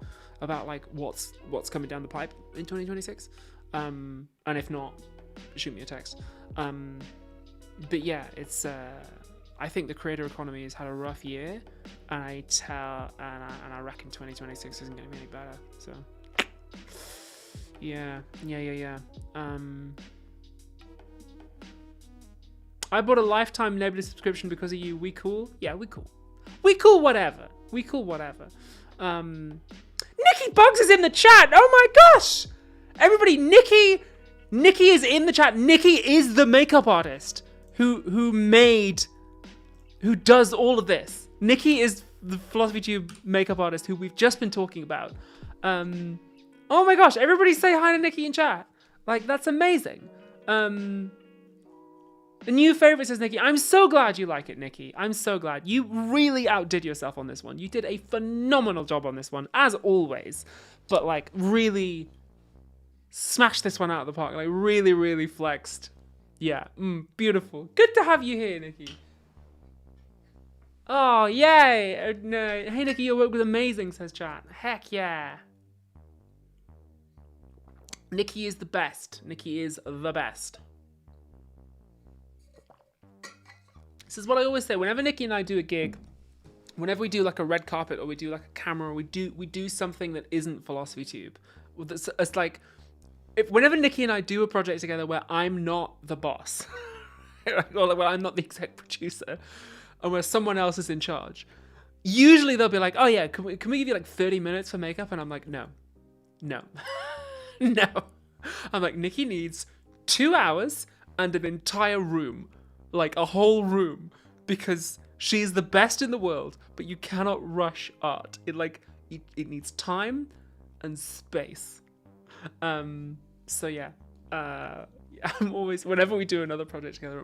about like what's coming down the pipe in 2026. And if not, shoot me a text. But yeah, it's I think the creator economy has had a rough year, and I reckon 2026 isn't going to be any better. So yeah. I bought a lifetime Nebula subscription because of you. We cool? Yeah, we cool. We cool whatever. Nikki Bugs is in the chat. Oh my gosh. Everybody, Nikki is in the chat. Nikki is the makeup artist who does all of this. Nikki is the PhilosophyTube makeup artist who we've just been talking about. Oh my gosh, everybody say hi to Nikki in chat. Like, that's amazing. The new favorite, says Nikki. I'm so glad you like it, Nikki. I'm so glad. You really outdid yourself on this one. You did a phenomenal job on this one, as always. But, like, really smashed this one out of the park. Like, really, really flexed. Yeah, beautiful. Good to have you here, Nikki. Oh, yay. No. Hey, Nikki, your work was amazing, says chat. Heck yeah. Nikki is the best. Nikki is the best. This is what I always say. Whenever Nikki and I do a gig, whenever we do like a red carpet or we do like a camera, or we do something that isn't PhilosophyTube. It's like, whenever Nikki and I do a project together where I'm not the boss, or where I'm not the exec producer, and where someone else is in charge, usually they'll be like, oh yeah, can we give you like 30 minutes for makeup? And I'm like, no, no. No. I'm like, Nikki needs 2 hours and an entire room, like a whole room, because she's the best in the world, but you cannot rush art. It needs time and space. So yeah, I'm always, whenever we do another project together,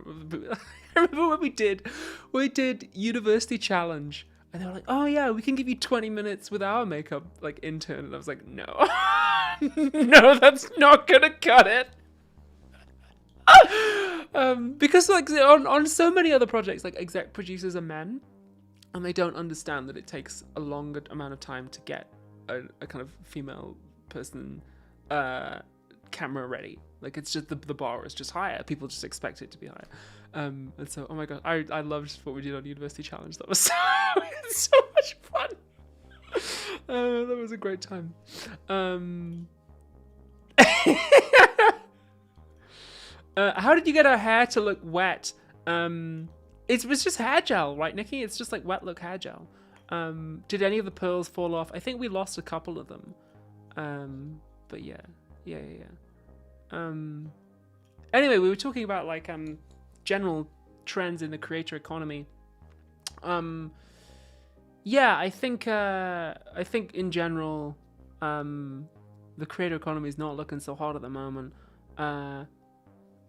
I remember when we did University Challenge, and they were like, oh yeah, we can give you 20 minutes with our makeup like intern, and I was like, no. No, that's not gonna cut it. Because like on so many other projects, like exec producers are men, and they don't understand that it takes a longer amount of time to get a kind of female person camera ready. Like it's just the bar is just higher. People just expect it to be higher. And so, oh my god, I loved what we did on University Challenge. That was so much fun. That was a great time. How did you get her hair to look wet? It was just hair gel, right, Nikki? It's just like wet look hair gel. Did any of the pearls fall off? I think we lost a couple of them. But yeah. Anyway, we were talking about like general trends in the creator economy. Yeah, I think in general, the creator economy is not looking so hot at the moment. A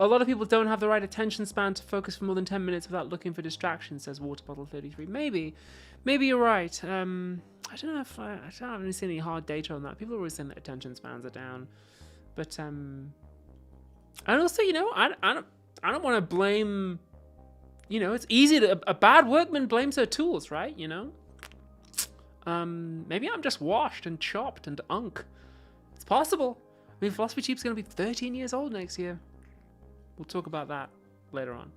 lot of people don't have the right attention span to focus for more than 10 minutes without looking for distractions, says Water Bottle 33. Maybe you're right. I don't know if I haven't seen any hard data on that. People are always saying that attention spans are down, but and also, I don't want to blame. It's easy to a bad workman blames her tools, right? Maybe I'm just washed and chopped and unk. It's possible. I mean, Philosophy Cheap's going to be 13 years old next year. We'll talk about that later on.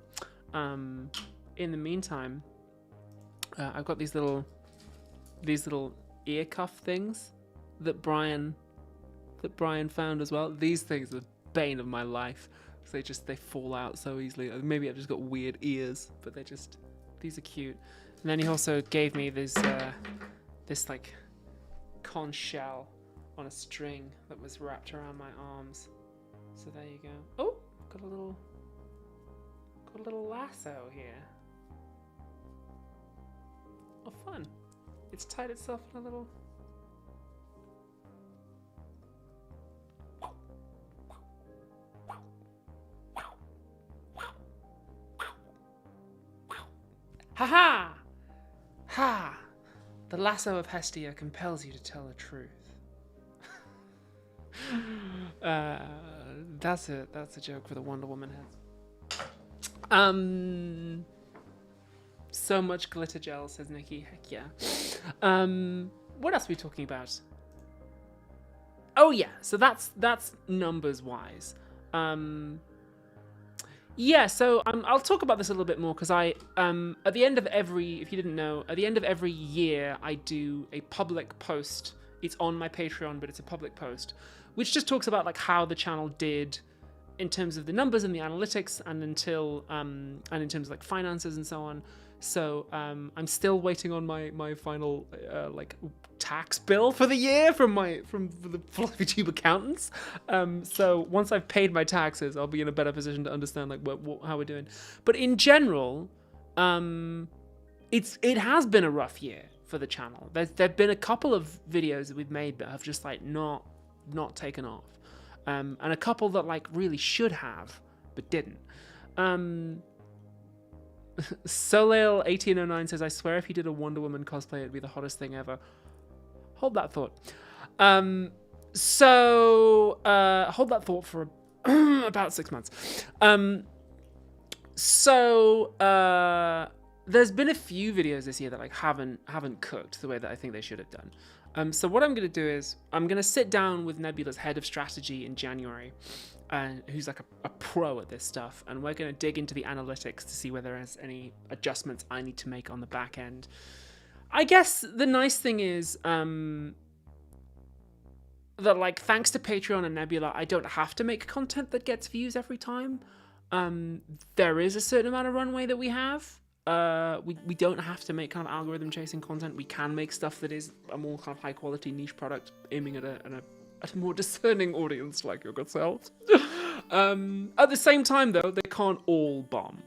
In the meantime, I've got these little ear cuff things that Brian found as well. These things are the bane of my life. They fall out so easily. Maybe I've just got weird ears, but these are cute. And then he also gave me this like conch shell on a string that was wrapped around my arms. So there you go. Oh, got a little lasso here. Oh, fun. It's tied itself in a little... Ha-ha! Ha! The lasso of Hestia compels you to tell the truth. That's a joke for the Wonder Woman head. So much glitter gel, says Nikki. Heck yeah. What else are we talking about? Oh yeah, so that's numbers wise. Yeah, so I'll talk about this a little bit more because at the end of every, if you didn't know, at the end of every year I do a public post. It's on my Patreon, but it's a public post, which just talks about like how the channel did in terms of the numbers and the analytics, and in terms of like finances and so on. So I'm still waiting on my final like tax bill for the year from the Philosophy Tube accountants. So once I've paid my taxes, I'll be in a better position to understand like how we're doing. But in general, it has been a rough year for the channel. There've been a couple of videos that we've made that have just like not taken off, and a couple that like really should have but didn't. Soleil 1809 says, I swear if you did a Wonder Woman cosplay, it'd be the hottest thing ever. Hold that thought. Hold that thought for about 6 months. There's been a few videos this year that like haven't cooked the way that I think they should have done. So what I'm going to do is I'm going to sit down with Nebula's head of strategy in January, who's like a pro at this stuff, and we're going to dig into the analytics to see whether there's any adjustments I need to make on the back end. I guess the nice thing is that like thanks to Patreon and Nebula, I don't have to make content that gets views every time. There is a certain amount of runway that we have. We don't have to make kind of algorithm chasing content. We can make stuff that is a more kind of high quality niche product aiming at a more discerning audience like yourselves. At the same time, though, they can't all bomb.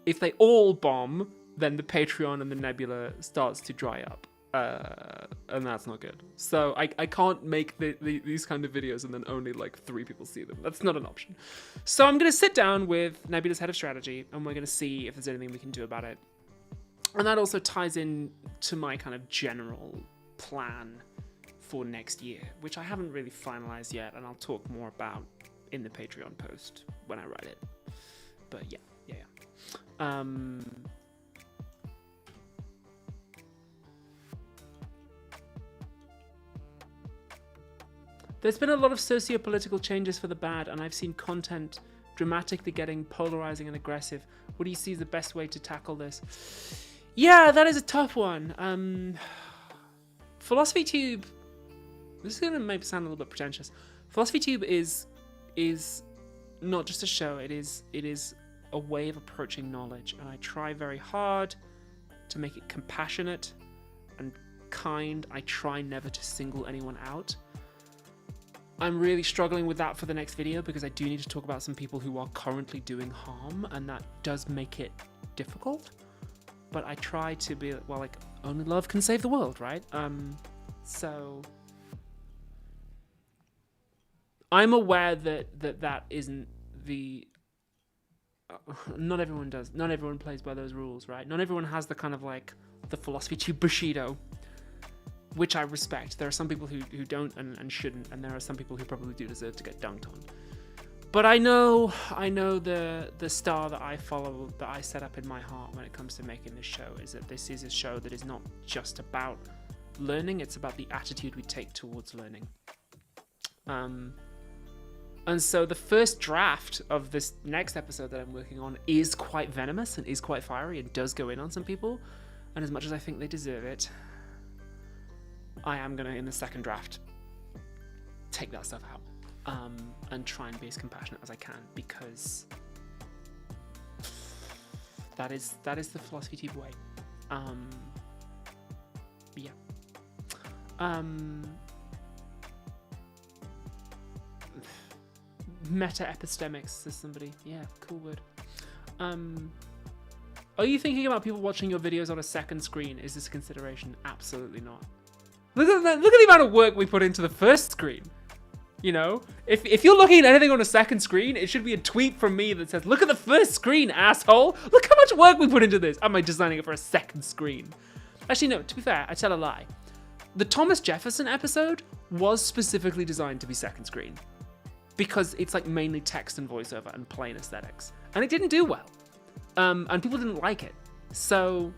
If they all bomb, then the Patreon and the Nebula starts to dry up. And that's not good. So I can't make these kind of videos and then only like 3 people see them. That's not an option. So I'm going to sit down with Nebula's head of strategy and we're going to see if there's anything we can do about it. And that also ties in to my kind of general plan for next year, which I haven't really finalized yet, and I'll talk more about in the Patreon post when I write it. But yeah. There's been a lot of socio-political changes for the bad, and I've seen content dramatically getting polarizing and aggressive. What do you see as the best way to tackle this? Yeah, that is a tough one. Philosophy Tube, this is going to maybe sound a little bit pretentious. Philosophy Tube is not just a show, it is a way of approaching knowledge, and I try very hard to make it compassionate and kind. I try never to single anyone out. I'm really struggling with that for the next video because I do need to talk about some people who are currently doing harm, and that does make it difficult. But I try to be, well, like, only love can save the world, right? So I'm aware that isn't the... not everyone does. Not everyone plays by those rules, right? Not everyone has the kind of, like, the Philosophy Tube Bushido, which I respect. There are some people who don't and shouldn't, and there are some people who probably do deserve to get dunked on. But I know the star that I follow, that I set up in my heart when it comes to making this show, is that this is a show that is not just about learning, it's about the attitude we take towards learning. And so the first draft of this next episode that I'm working on is quite venomous and is quite fiery and does go in on some people. And as much as I think they deserve it, I am going to, in the second draft, take that stuff out and try and be as compassionate as I can, because that is the Philosophy Tube way. Yeah. Meta-epistemics, says somebody. Yeah, cool word. Are you thinking about people watching your videos on a second screen? Is this a consideration? Absolutely not. Look at the amount of work we put into the first screen. You know, if you're looking at anything on a second screen, it should be a tweet from me that says, "Look at the first screen, asshole! Look how much work we put into this." Am I designing it for a second screen? Actually, no. To be fair, I tell a lie. The Thomas Jefferson episode was specifically designed to be second screen because it's like mainly text and voiceover and plain aesthetics, and it didn't do well, and people didn't like it. So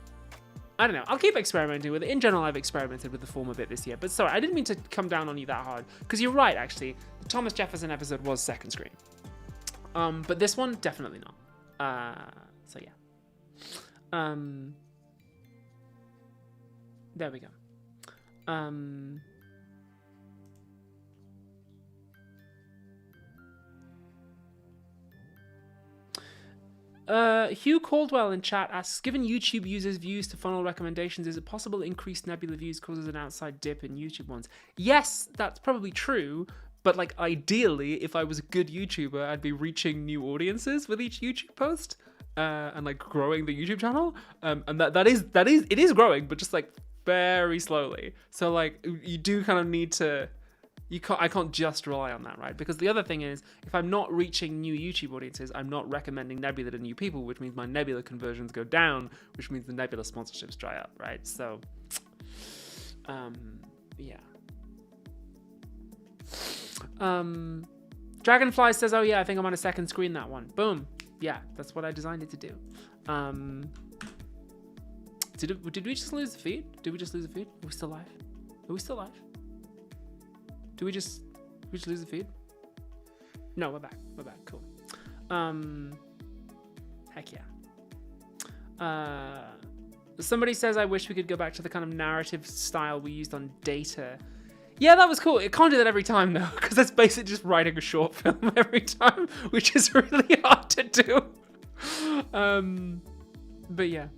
I don't know. I'll keep experimenting with it. In general, I've experimented with the form a bit this year. But sorry, I didn't mean to come down on you that hard. Because you're right, actually. The Thomas Jefferson episode was second screen. But this one, definitely not. So yeah. There we go. Hugh Caldwell in chat asks, given YouTube users' views to funnel recommendations, is it possible increased Nebula views causes an outside dip in YouTube ones? Yes, that's probably true, but like ideally, if I was a good YouTuber, I'd be reaching new audiences with each YouTube post, and like growing the YouTube channel. And it is growing, but just like very slowly. So like you do kind of need to... I can't just rely on that, right? Because the other thing is, if I'm not reaching new YouTube audiences, I'm not recommending Nebula to new people, which means my Nebula conversions go down, which means the Nebula sponsorships dry up, right? So, yeah. Dragonfly says, oh yeah, I think I'm on a second screen, that one. Boom. Yeah, that's what I designed it to do. Did we just lose the feed? Did we just lose the feed? Are we still live? Are we still live? Did we just lose the feed? No, we're back. We're back. Cool. Heck yeah. Somebody says, I wish we could go back to the kind of narrative style we used on Data. Yeah, that was cool. It can't do that every time, though, because that's basically just writing a short film every time, which is really hard to do. But yeah.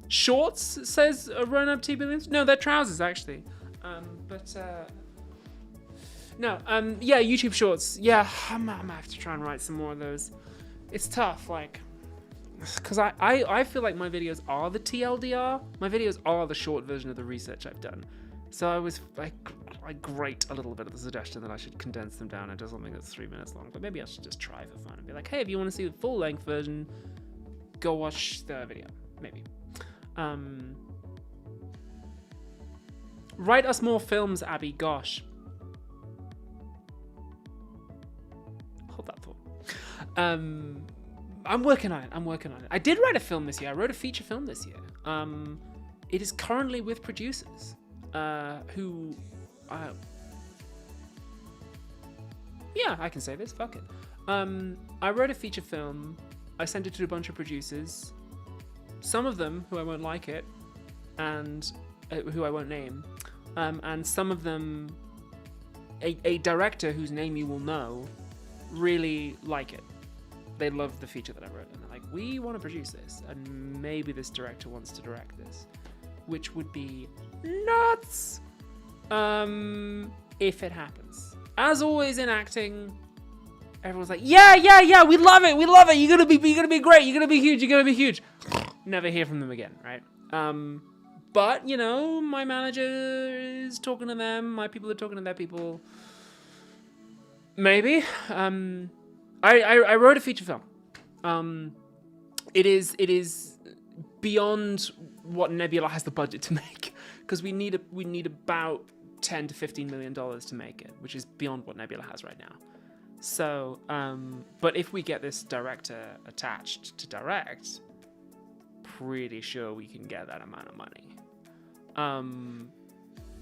Shorts, says Ronup T Billions. No, they're trousers, actually. Yeah, YouTube Shorts. Yeah, I'm gonna have to try and write some more of those. It's tough, like, because I feel like my videos are the TLDR. My videos are the short version of the research I've done. So I grate a little bit of the suggestion that I should condense them down into something that's 3 minutes long. But maybe I should just try for fun and be like, hey, if you want to see the full length version, go watch the video. Maybe. Write us more films, Abby. Gosh. Hold that thought. I'm working on it. I did write a film this year. I wrote a feature film this year. It is currently with producers who... yeah, I can say this. Fuck it. I wrote a feature film. I sent it to a bunch of producers. Some of them who I won't like it, and who I won't name. And some of them, a director whose name you will know, really like it. They love the feature that I wrote, and they're like, we want to produce this, and maybe this director wants to direct this, which would be nuts if it happens. As always in acting, everyone's like, yeah, we love it, you're gonna be great, you're gonna be huge. Never hear from them again, right? But, you know, my manager is talking to them. My people are talking to their people. Maybe. I wrote a feature film. It is beyond what Nebula has the budget to make, because we need about $10 to $15 million to make it, which is beyond what Nebula has right now. So, but if we get this director attached to direct, pretty sure we can get that amount of money.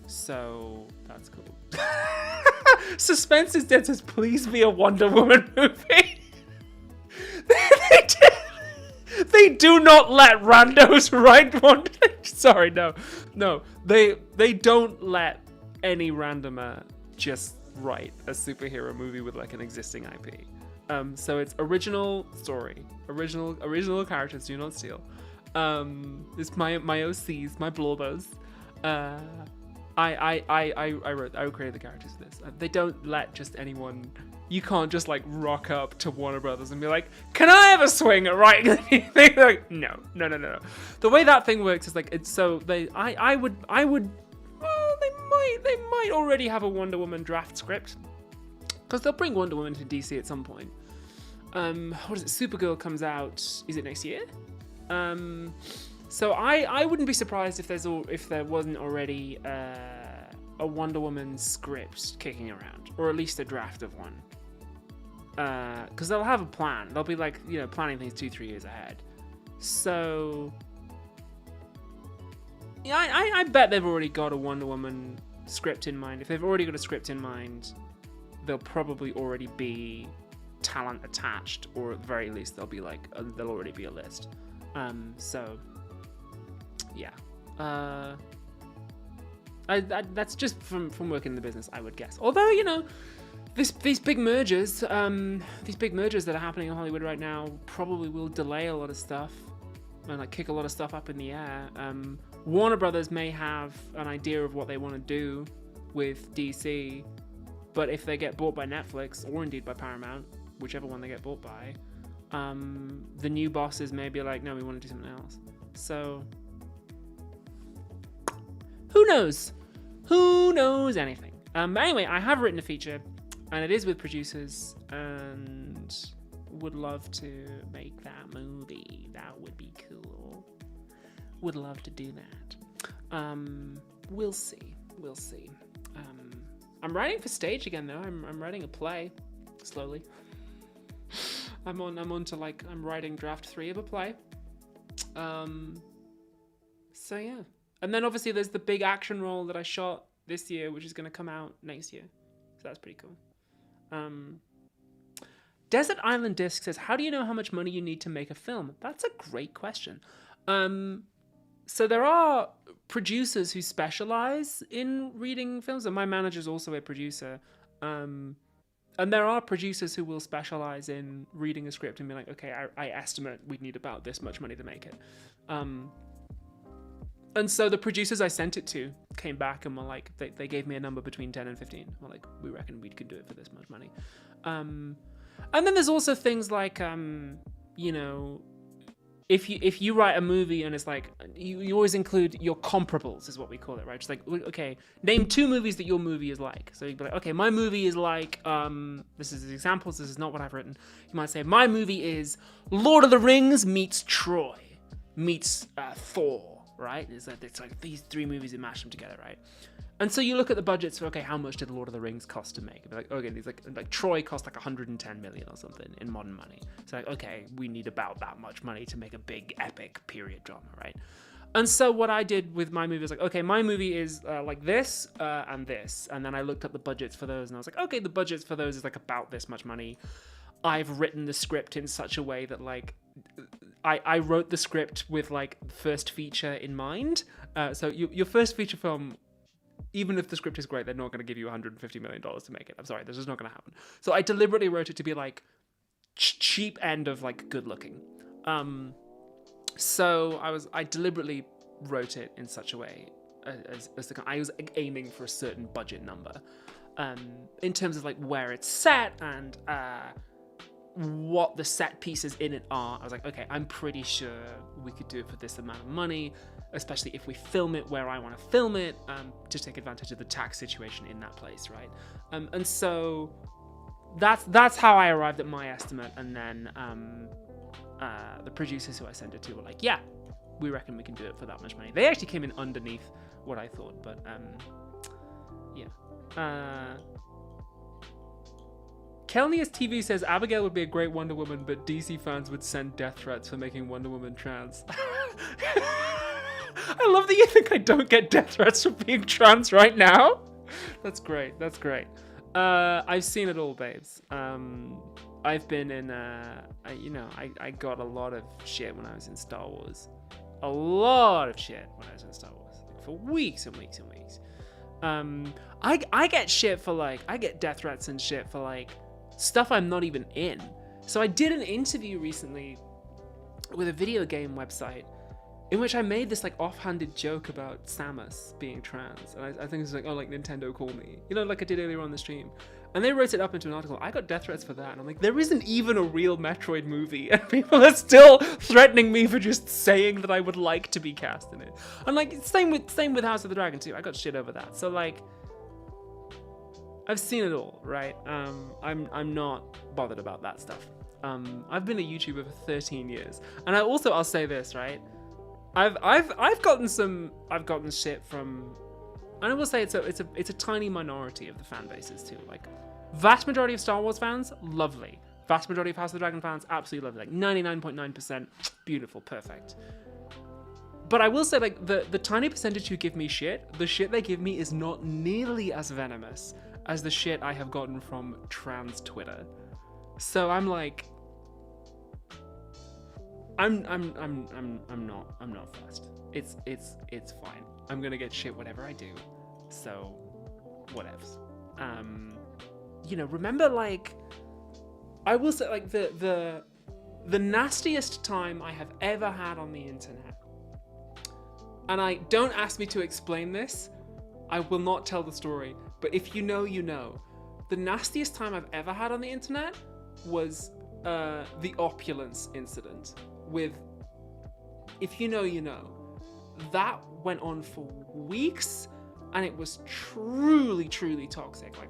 So that's cool. Suspense is Dead says, please be a Wonder Woman movie. They do not let randos write Wonder. Sorry, no. They don't let any randomer just write a superhero movie with like an existing IP. So it's original story, original characters, do not steal. It's my OCs, my blobbers. I created the characters for this. They don't let just anyone. You can't just like rock up to Warner Brothers and be like, "Can I have a swing at writing anything?" They're like, no. The way that thing works is like it's so I would. Well, they might already have a Wonder Woman draft script, because they'll bring Wonder Woman to DC at some point. What is it? Supergirl comes out. Is it next year? So I wouldn't be surprised if there wasn't already a Wonder Woman script kicking around, or at least a draft of one. Because they'll have a plan. They'll be like, you know, planning things 2-3 years ahead. So yeah, I bet they've already got a Wonder Woman script in mind. If they've already got a script in mind, there'll probably already be talent attached, or at the very least there'll be like there'll already be a list. So yeah, that's just from working in the business, I would guess. Although, you know, these big mergers that are happening in Hollywood right now probably will delay a lot of stuff and like kick a lot of stuff up in the air. Warner Brothers may have an idea of what they want to do with DC, but if they get bought by Netflix or indeed by Paramount, whichever one they get bought by, the new bosses may be like, no, we want to do something else. So who knows? Who knows anything? But anyway, I have written a feature, and it is with producers, and would love to make that movie. That would be cool. Would love to do that. We'll see. I'm writing for stage again, though. I'm writing a play, slowly. I'm writing draft 3 of a play. So yeah. And then obviously there's the big action role that I shot this year, which is going to come out next year. So that's pretty cool. Desert Island Disc says, how do you know how much money you need to make a film? That's a great question. So there are producers who specialize in reading films, and my manager's also a producer. And there are producers who will specialize in reading a script and be like, okay, I estimate we'd need about this much money to make it. And so the producers I sent it to came back and were like, they gave me a number between 10 and 15. We're like, we reckon we could do it for this much money. And then there's also things like, you know, if you write a movie and it's like, you always include your comparables, is what we call it, right? Just like, okay, name 2 movies that your movie is like. So you'd be like, okay, my movie is like, this is examples, this is not what I've written. You might say, my movie is Lord of the Rings meets Troy meets Thor, right? It's like these 3 movies and mash them together, right? And so you look at the budgets for, okay, how much did Lord of the Rings cost to make? It'd be like, okay, these like Troy cost like 110 million or something in modern money. So like, okay, we need about that much money to make a big epic period drama, right? And so what I did with my movie was like, okay, my movie is like this and this. And then I looked up the budgets for those and I was like, okay, the budgets for those is like about this much money. I've written the script in such a way that like, I wrote the script with like first feature in mind. So your first feature film, even if the script is great, they're not going to give you $150 million to make it. I'm sorry, this is not going to happen. So I deliberately wrote it to be like cheap end of like good looking. So I deliberately wrote it in such a way as I was aiming for a certain budget number, in terms of like where it's set and what the set pieces in it are. I was like, okay, I'm pretty sure we could do it for this amount of money, especially if we film it where I want to film it, to take advantage of the tax situation in that place, right? And so that's how I arrived at my estimate. And then the producers who I sent it to were like, yeah, we reckon we can do it for that much money. They actually came in underneath what I thought, but yeah. Kelnius TV says Abigail would be a great Wonder Woman, but DC fans would send death threats for making Wonder Woman trans. I love that you think I don't get death threats for being trans right now. That's great. That's great. I've seen it all, babes. I've been in, I got a lot of shit when I was in Star Wars. A lot of shit when I was in Star Wars. Like, for weeks and weeks and weeks. I get shit for like, I get death threats and shit for like, stuff I'm not even in. So I did an interview recently with a video game website in which I made this like offhanded joke about Samus being trans. And I think it's like, oh, like Nintendo call me. You know, like I did earlier on the stream. And they wrote it up into an article. I got death threats for that. And I'm like, there isn't even a real Metroid movie. And people are still threatening me for just saying that I would like to be cast in it. And like, same with House of the Dragon too. I got shit over that. So like, I've seen it all, right? I'm not bothered about that stuff. I've been a YouTuber for 13 years. And I'll say this, right? I've gotten shit from, and I will say it's a tiny minority of the fan bases too. Like, vast majority of Star Wars fans, lovely. Vast majority of House of the Dragon fans, absolutely lovely. Like 99.9%, beautiful, perfect. But I will say, like, the tiny percentage who give me shit, the shit they give me is not nearly as venomous as the shit I have gotten from trans Twitter. So I'm like, I'm not fussed. It's fine. I'm gonna get shit whatever I do. So whatevs. Remember, like, I will say, like, the nastiest time I have ever had on the internet. And don't ask me to explain this. I will not tell the story. But if you know, you know. The nastiest time I've ever had on the internet was the opulence incident with, if you know, you know. That went on for weeks, and it was truly, truly toxic. Like,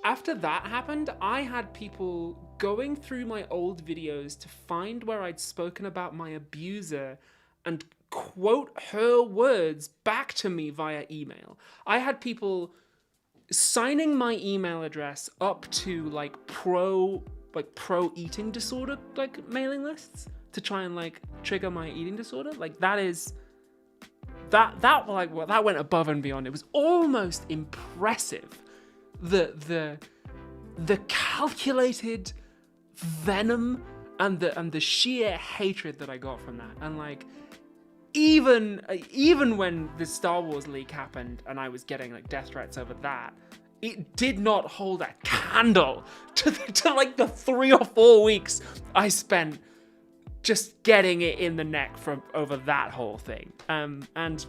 after that happened, I had people going through my old videos to find where I'd spoken about my abuser and quote her words back to me via email. I had people signing my email address up to like pro eating disorder like mailing lists to try and like trigger my eating disorder. Like, that went above and beyond. It was almost impressive. The calculated venom and the sheer hatred that I got from that. And like, even when the Star Wars leak happened and I was getting like death threats over that, it did not hold a candle to like the 3 or 4 weeks I spent just getting it in the neck from over that whole thing. And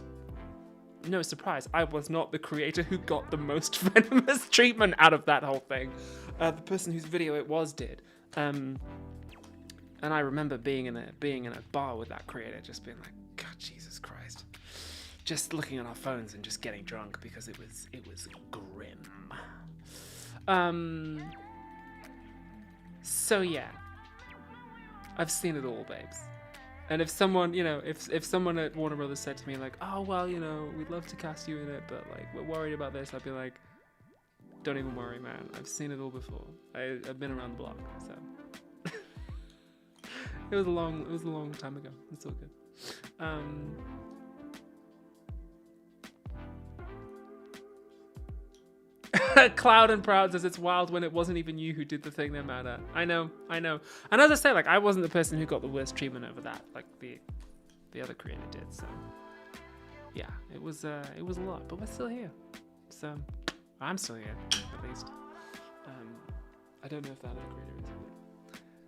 no surprise, I was not the creator who got the most venomous treatment out of that whole thing. The person whose video it was did. And I remember being in a bar with that creator, just being like, God, Jesus Christ. Just looking at our phones and just getting drunk because it was grim. So yeah, I've seen it all, babes. And if someone, if someone at Warner Brothers said to me like, oh well, we'd love to cast you in it, but like we're worried about this, I'd be like, don't even worry, man. I've seen it all before. I've been around the block, so it was a long time ago. It's all good. Cloud and Proud says it's wild when it wasn't even you who did the thing they're mad at. I know. And as I say, like, I wasn't the person who got the worst treatment over that. Like the other creator did. So yeah, it was a lot, but we're still here. So I'm still here, at least. I don't know if that other creator is.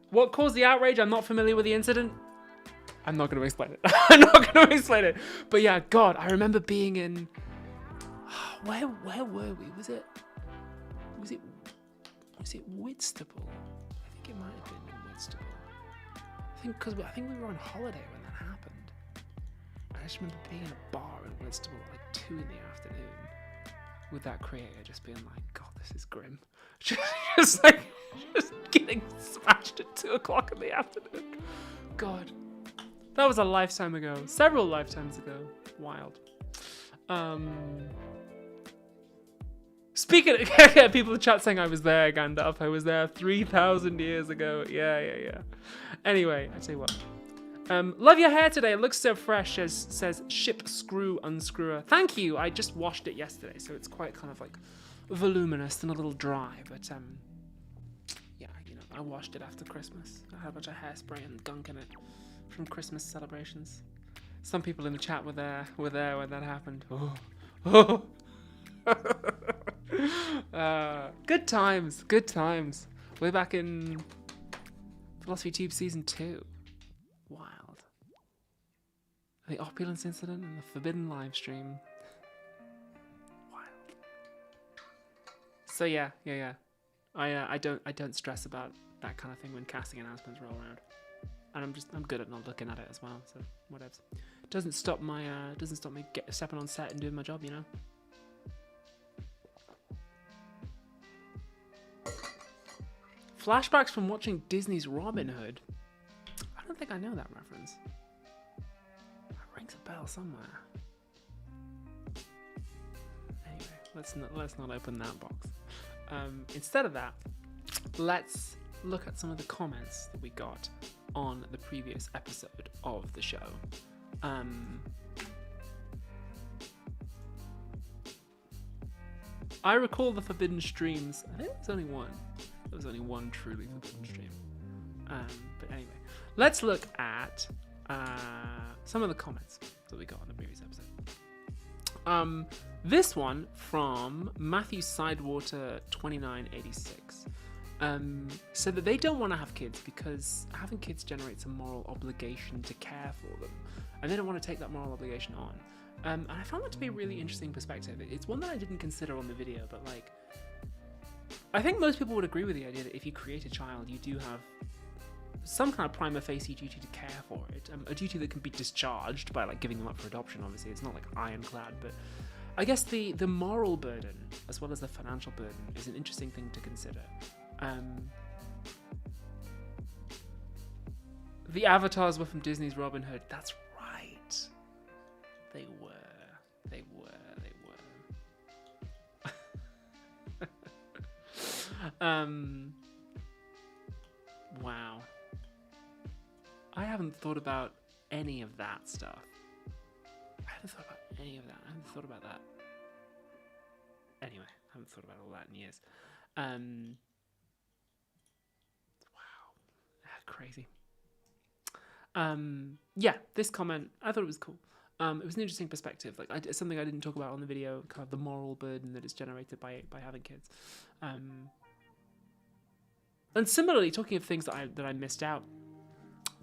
What caused the outrage? I'm not familiar with the incident. I'm not going to explain it. But yeah, God, I remember being in. Where were we? Was it Whitstable? I think it might have been in Whitstable. I think we were on holiday when that happened. I just remember being in a bar in Whitstable at like 2 in the afternoon with that creator, just being like, God, this is grim. just getting smashed at 2 o'clock in the afternoon. God, that was a lifetime ago. Several lifetimes ago. Wild. Speaking of people in the chat saying I was there, Gandalf, I was there 3,000 years ago. Yeah. Anyway, I tell you what. Love your hair today. It looks so fresh, says Ship Screw Unscrewer. Thank you. I just washed it yesterday, so it's quite kind of like voluminous and a little dry. But yeah, I washed it after Christmas. I had a bunch of hairspray and gunk in it from Christmas celebrations. Some people in the chat were there when that happened. Oh. Good times. We're back in Philosophy Tube Season 2. Wild. The opulence incident and the forbidden live stream. Wild. So yeah. I don't stress about that kind of thing when casting announcements roll around. And I'm good at not looking at it as well, so whatever. Doesn't stop me stepping on set and doing my job, Flashbacks from watching Disney's Robin Hood. I don't think I know that reference. That rings a bell somewhere. Anyway, let's not open that box. Instead of that, let's look at some of the comments that we got on the previous episode of the show. I recall the forbidden streams. I think there's only one. There was only one truly forbidden stream. But anyway, let's look at some of the comments that we got on the previous episode. This one from Matthew Sidewater 2986 said that they don't want to have kids because having kids generates a moral obligation to care for them, and they don't want to take that moral obligation on. And I found that to be a really interesting perspective. It's one that I didn't consider on the video, but like, I think most people would agree with the idea that if you create a child, you do have some kind of prima facie duty to care for it. A duty that can be discharged by like giving them up for adoption, obviously. It's not like ironclad, but I guess the moral burden, as well as the financial burden, is an interesting thing to consider. The avatars were from Disney's Robin Hood. That's right. They were. Wow. I haven't thought about any of that stuff. I haven't thought about that. Anyway, I haven't thought about all that in years. Wow. Crazy. Yeah, this comment, I thought it was cool. It was an interesting perspective. Like, it's something I didn't talk about on the video, kind of the moral burden that is generated by having kids. And similarly, talking of things that I missed out,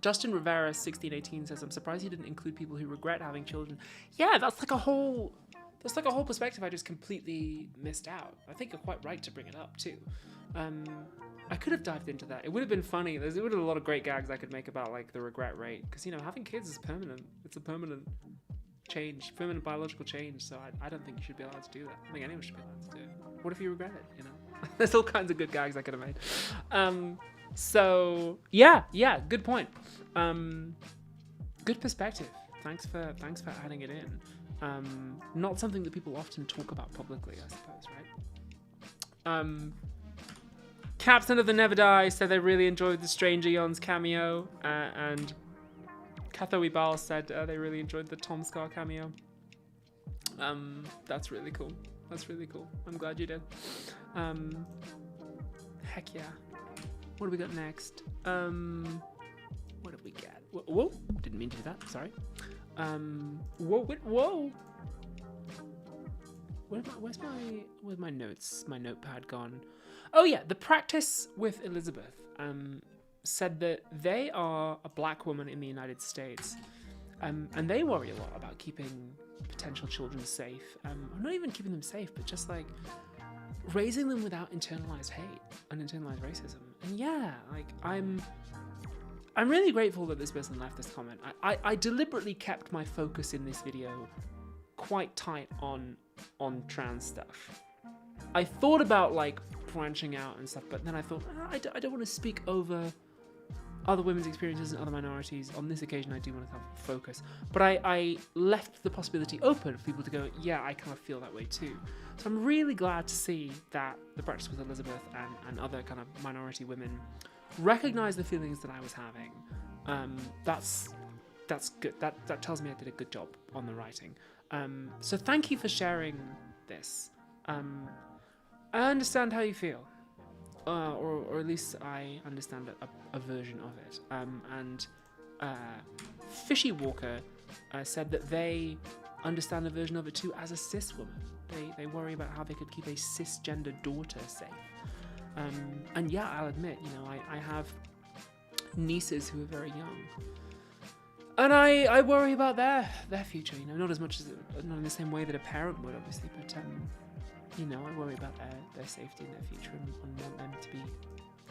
Justin Rivera 1618 says, I'm surprised you didn't include people who regret having children. Yeah, that's like a whole perspective I just completely missed out. I think you're quite right to bring it up too. I could have dived into that. It would have been funny. There would have been a lot of great gags I could make about like the regret rate, because having kids is permanent. It's a permanent change, permanent biological change. So I don't think you should be allowed to do that. I don't think anyone should be allowed to do it. What if you regret it? There's all kinds of good gags I could have made. So yeah, good point. Good perspective. Thanks for adding it in. Not something that people often talk about publicly, I suppose, right? Captain of the Never Die said they really enjoyed the Stranger Yon's cameo, and Katho Ibal said they really enjoyed the Tom Scar cameo. That's really cool. I'm glad you did. Heck yeah. What do we got next? What did we get? Whoa! Didn't mean to do that. Sorry. Whoa! Where's my notes? My notepad gone. Oh yeah, the practice with Elizabeth said that they are a black woman in the United States, and they worry a lot about keeping potential children safe. Not even keeping them safe, but just like raising them without internalized hate and internalized racism. And yeah, like I'm really grateful that this person left this comment. I deliberately kept my focus in this video quite tight on trans stuff. I thought about like branching out and stuff, but then I thought I don't want to speak over other women's experiences and other minorities. On this occasion, I do want to have focus, but I left the possibility open for people to go, yeah, I kind of feel that way too. So I'm really glad to see that the practice with Elizabeth and other kind of minority women recognize the feelings that I was having. That's good. That tells me I did a good job on the writing. So thank you for sharing this. I understand how you feel, or at least I understand a version of it. And Fishy Walker said that they understand a version of it too as a cis woman. They worry about how they could keep a cisgender daughter safe. And yeah, I'll admit, I have nieces who are very young, and I worry about their future. Not as much as not in the same way that a parent would, obviously, but I worry about their safety and their future, and want them to be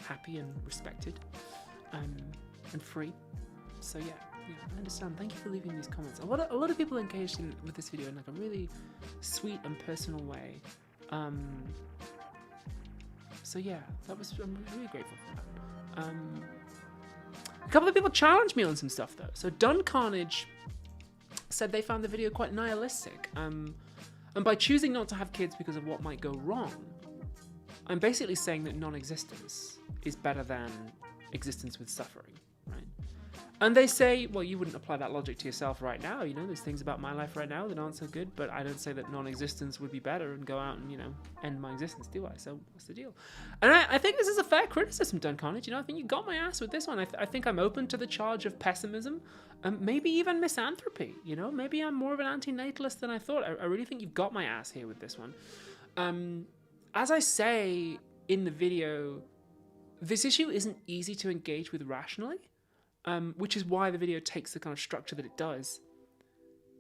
happy and respected, and free. So yeah, I understand. Thank you for leaving these comments. A lot of people engaged with this video in like a really sweet and personal way. So yeah, I'm really grateful for that. A couple of people challenged me on some stuff though. So Dun Carnage said they found the video quite nihilistic. And by choosing not to have kids because of what might go wrong, I'm basically saying that non-existence is better than existence with suffering, right? And they say, well, you wouldn't apply that logic to yourself right now. There's things about my life right now that aren't so good, but I don't say that non-existence would be better and go out and, end my existence, do I? So what's the deal? And I think this is a fair criticism, Dun Carnage. I think you got my ass with this one. I think I'm open to the charge of pessimism, maybe even misanthropy. Maybe I'm more of an anti-natalist than I thought. I really think you've got my ass here with this one. As I say in the video, this issue isn't easy to engage with rationally. Which is why the video takes the kind of structure that it does.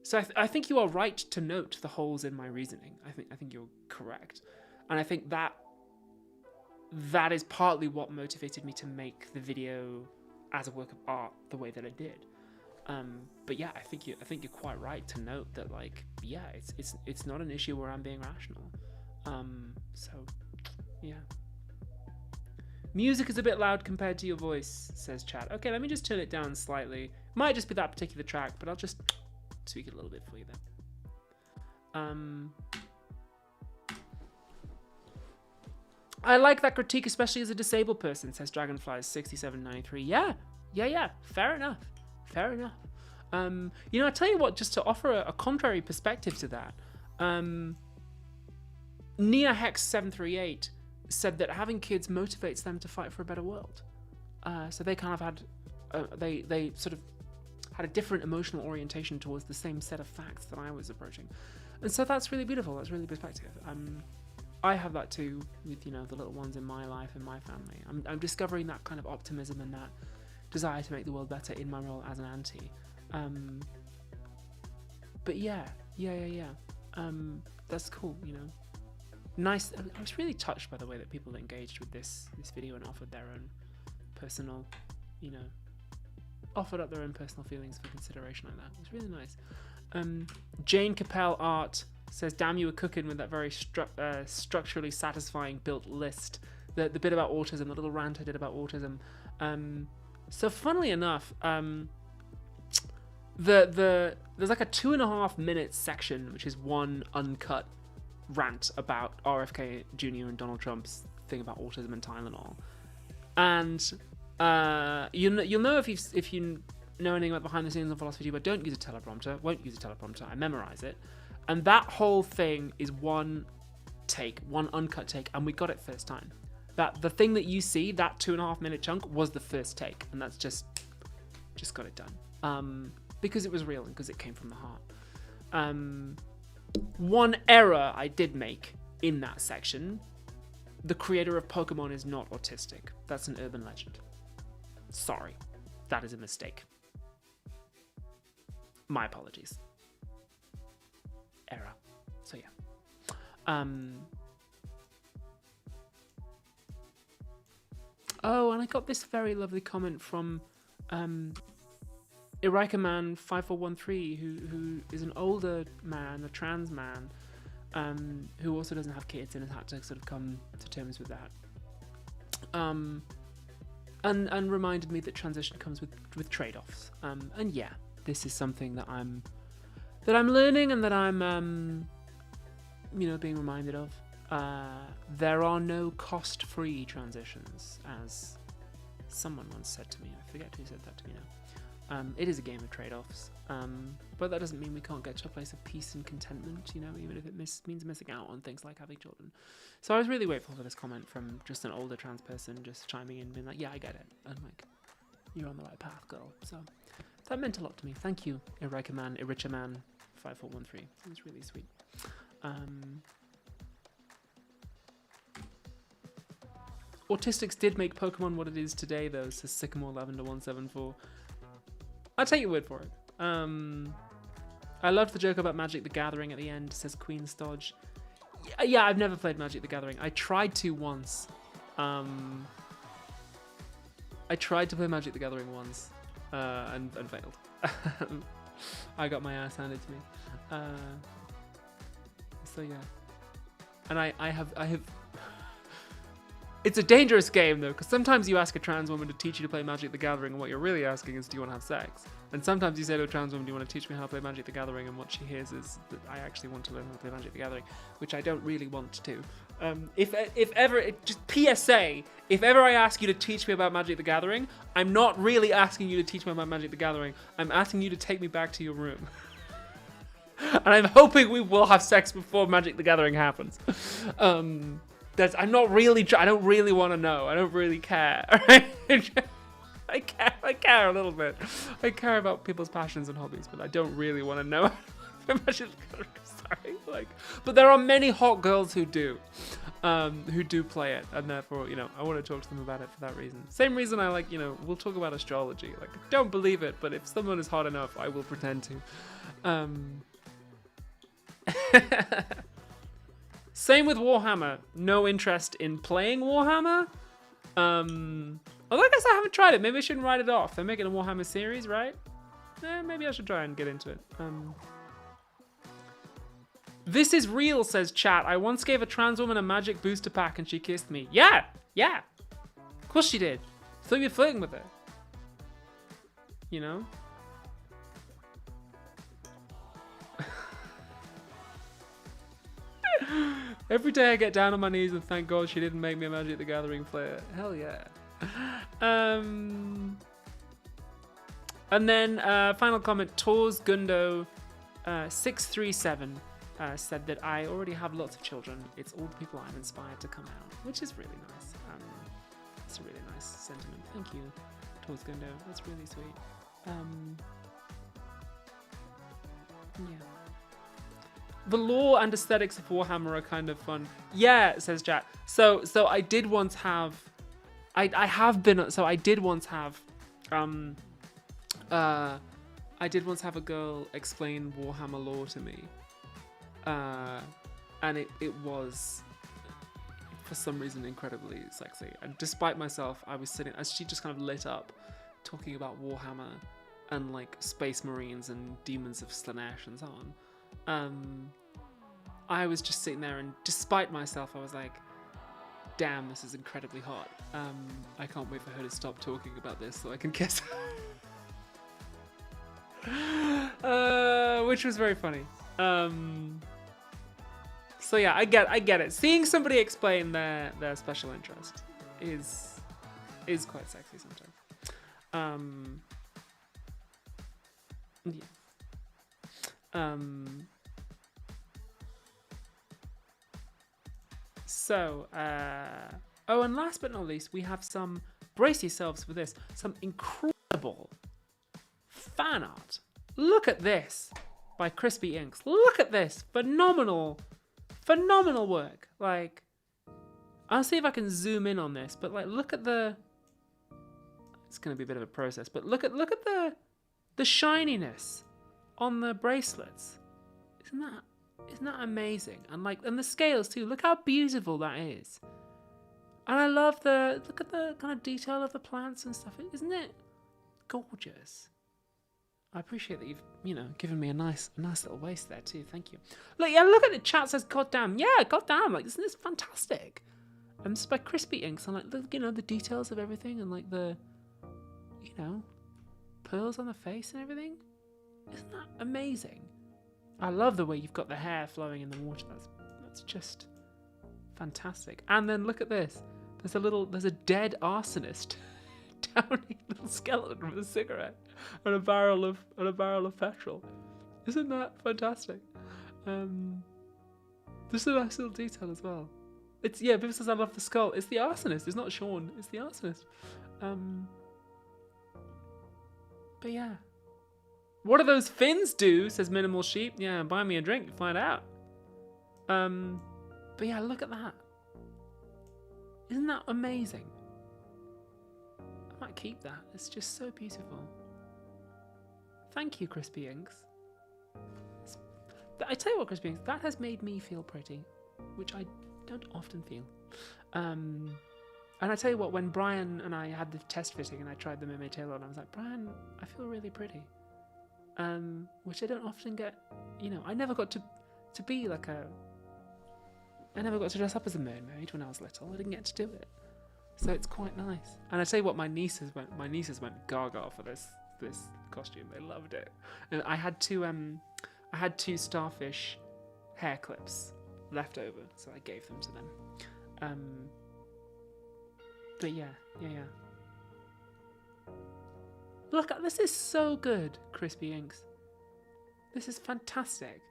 So I think you are right to note the holes in my reasoning. I think you're correct, and I think that is partly what motivated me to make the video as a work of art the way that I did. But yeah, I think you're quite right to note that, like, yeah, it's not an issue where I'm being rational. So yeah. Music is a bit loud compared to your voice, says Chad. Okay, let me just turn it down slightly. Might just be that particular track, but I'll just tweak it a little bit for you then. I like that critique, especially as a disabled person, says Dragonflies6793. Yeah. Fair enough. I tell you what, just to offer a contrary perspective to that, Nia Hex 738 said that having kids motivates them to fight for a better world. So they kind of had, they sort of had a different emotional orientation towards the same set of facts that I was approaching. And so that's really beautiful. That's really perspective. I have that too with, the little ones in my life and my family. I'm discovering that kind of optimism and that desire to make the world better in my role as an auntie. But yeah. That's cool, you know. Nice. I was really touched by the way that people engaged with this video and offered their own personal, you know, offered up their own personal feelings for consideration like that. It was really nice. Jane Capel Art says, damn, you were cooking with that very structurally satisfying built list. The bit about autism, the little rant I did about autism. So funnily enough, there's like a 2.5 minute section which is one uncut rant about RFK Jr. and Donald Trump's thing about autism and Tylenol. And you'll know if you know anything about behind the scenes on Philosophy Tube. I don't use a teleprompter, won't use a teleprompter, I memorize it. And that whole thing is one take, one uncut take, and we got it first time. That the thing that you see, that 2.5 minute chunk, was the first take, and that's just got it done. Because it was real and because it came from the heart. One error I did make in that section: the creator of Pokemon is not autistic. That's an urban legend. Sorry, that is a mistake. My apologies. Error. So yeah. Oh, and I got this very lovely comment from Irikaman 5413, who is an older man, a trans man, who also doesn't have kids and has had to sort of come to terms with that. And reminded me that transition comes with trade-offs. And yeah, this is something that I'm learning and that I'm being reminded of. There are no cost-free transitions, as someone once said to me. I forget who said that to me now. It is a game of trade-offs, but that doesn't mean we can't get to a place of peace and contentment, you know, even if it means missing out on things like having children. So I was really grateful for this comment from just an older trans person just chiming in, being like, yeah, I get it. And like, you're on the right path, girl. So that meant a lot to me. Thank you, Irichaman 5413. It was really sweet. Autistics did make Pokemon what it is today, though, says Sycamore Lavender 174. I'll take your word for it. I loved the joke about Magic the Gathering at the end, says Queen Stodge. Yeah, I've never played Magic the Gathering. I tried to once. I tried to play Magic the Gathering once, and failed. I got my ass handed to me. So yeah. And I have It's a dangerous game, though, because sometimes you ask a trans woman to teach you to play Magic the Gathering, and what you're really asking is, do you want to have sex? And sometimes you say to a trans woman, do you want to teach me how to play Magic the Gathering? And what she hears is that I actually want to learn how to play Magic the Gathering, which I don't really want to. If ever, just PSA, if ever I ask you to teach me about Magic the Gathering, I'm not really asking you to teach me about Magic the Gathering. I'm asking you to take me back to your room. And I'm hoping we will have sex before Magic the Gathering happens. I don't really want to know. I don't really care. I care a little bit. I care about people's passions and hobbies, but I don't really want to know. Sorry, but there are many hot girls who do play it, and therefore, I want to talk to them about it for that reason. Same reason I we'll talk about astrology. I don't believe it, but if someone is hot enough, I will pretend to. Same with Warhammer. No interest in playing Warhammer. Although I guess I haven't tried it. Maybe I shouldn't write it off. They're making a Warhammer series, right? Maybe I should try and get into it. This is real, says chat. I once gave a trans woman a magic booster pack and she kissed me. Yeah. Of course she did. Thought you were flirting with her. You know? Every day I get down on my knees and thank God she didn't make me a Magic the Gathering player. Hell yeah. And then final comment, Tors Gundo 637 said that I already have lots of children. It's all the people I'm inspired to come out, which is really nice. It's a really nice sentiment. Thank you, Tors Gundo. That's really sweet. Yeah. The lore and aesthetics of Warhammer are kind of fun. Yeah, says chat. So I did once have, I did once have Um, uh, I did once have a girl explain Warhammer lore to me, and it was, for some reason, incredibly sexy. And despite myself, I was sitting as she just kind of lit up, talking about Warhammer and like Space Marines and Demons of Slanesh and so on. I was just sitting there, and despite myself, I was like, damn, this is incredibly hot. I can't wait for her to stop talking about this so I can kiss her. Which was very funny. So yeah, I get it. Seeing somebody explain their special interest is quite sexy sometimes. Yeah. So, oh, and last but not least, we have some, brace yourselves for this, some incredible fan art. Look at this by Crispy Inks. Look at this. Phenomenal work. Like, I'll see if I can zoom in on this, but like, look at the, it's going to be a bit of a process, but look at the shininess on the bracelets. Isn't that amazing? And like, and the scales too. Look how beautiful that is. And I love look at the kind of detail of the plants and stuff. Isn't it gorgeous? I appreciate that you've, given me a nice little waist there too. Thank you. Look, yeah, look at the chat says, goddamn. Yeah, goddamn. Like, isn't this fantastic? And it's by Crispy Inks. And like, the details of everything and like the, pearls on the face and everything. Isn't that amazing? I love the way you've got the hair flowing in the water. That's just fantastic. And then look at this. There's a dead arsonist downing a little skeleton with a cigarette and a barrel of petrol. Isn't that fantastic? Just a nice little detail as well. It's people says I love the skull. It's the arsonist. It's not Sean. It's the arsonist. But yeah. What do those fins do? Says Minimal Sheep. Yeah, buy me a drink to find out. But yeah, look at that. Isn't that amazing? I might keep that. It's just so beautiful. Thank you, Crispy Inks. I tell you what, Crispy Inks, that has made me feel pretty, which I don't often feel. And I tell you what, when Brian and I had the test fitting and I tried the Mermaid tail on, I was like, Brian, I feel really pretty. Which I don't often get, I never got to be like I never got to dress up as a mermaid when I was little. I didn't get to do it. So it's quite nice. And I tell you what, my nieces went gaga for this costume. They loved it. And I had two starfish hair clips left over, so I gave them to them. But yeah. Look, this is so good, Crispy Inks. This is fantastic.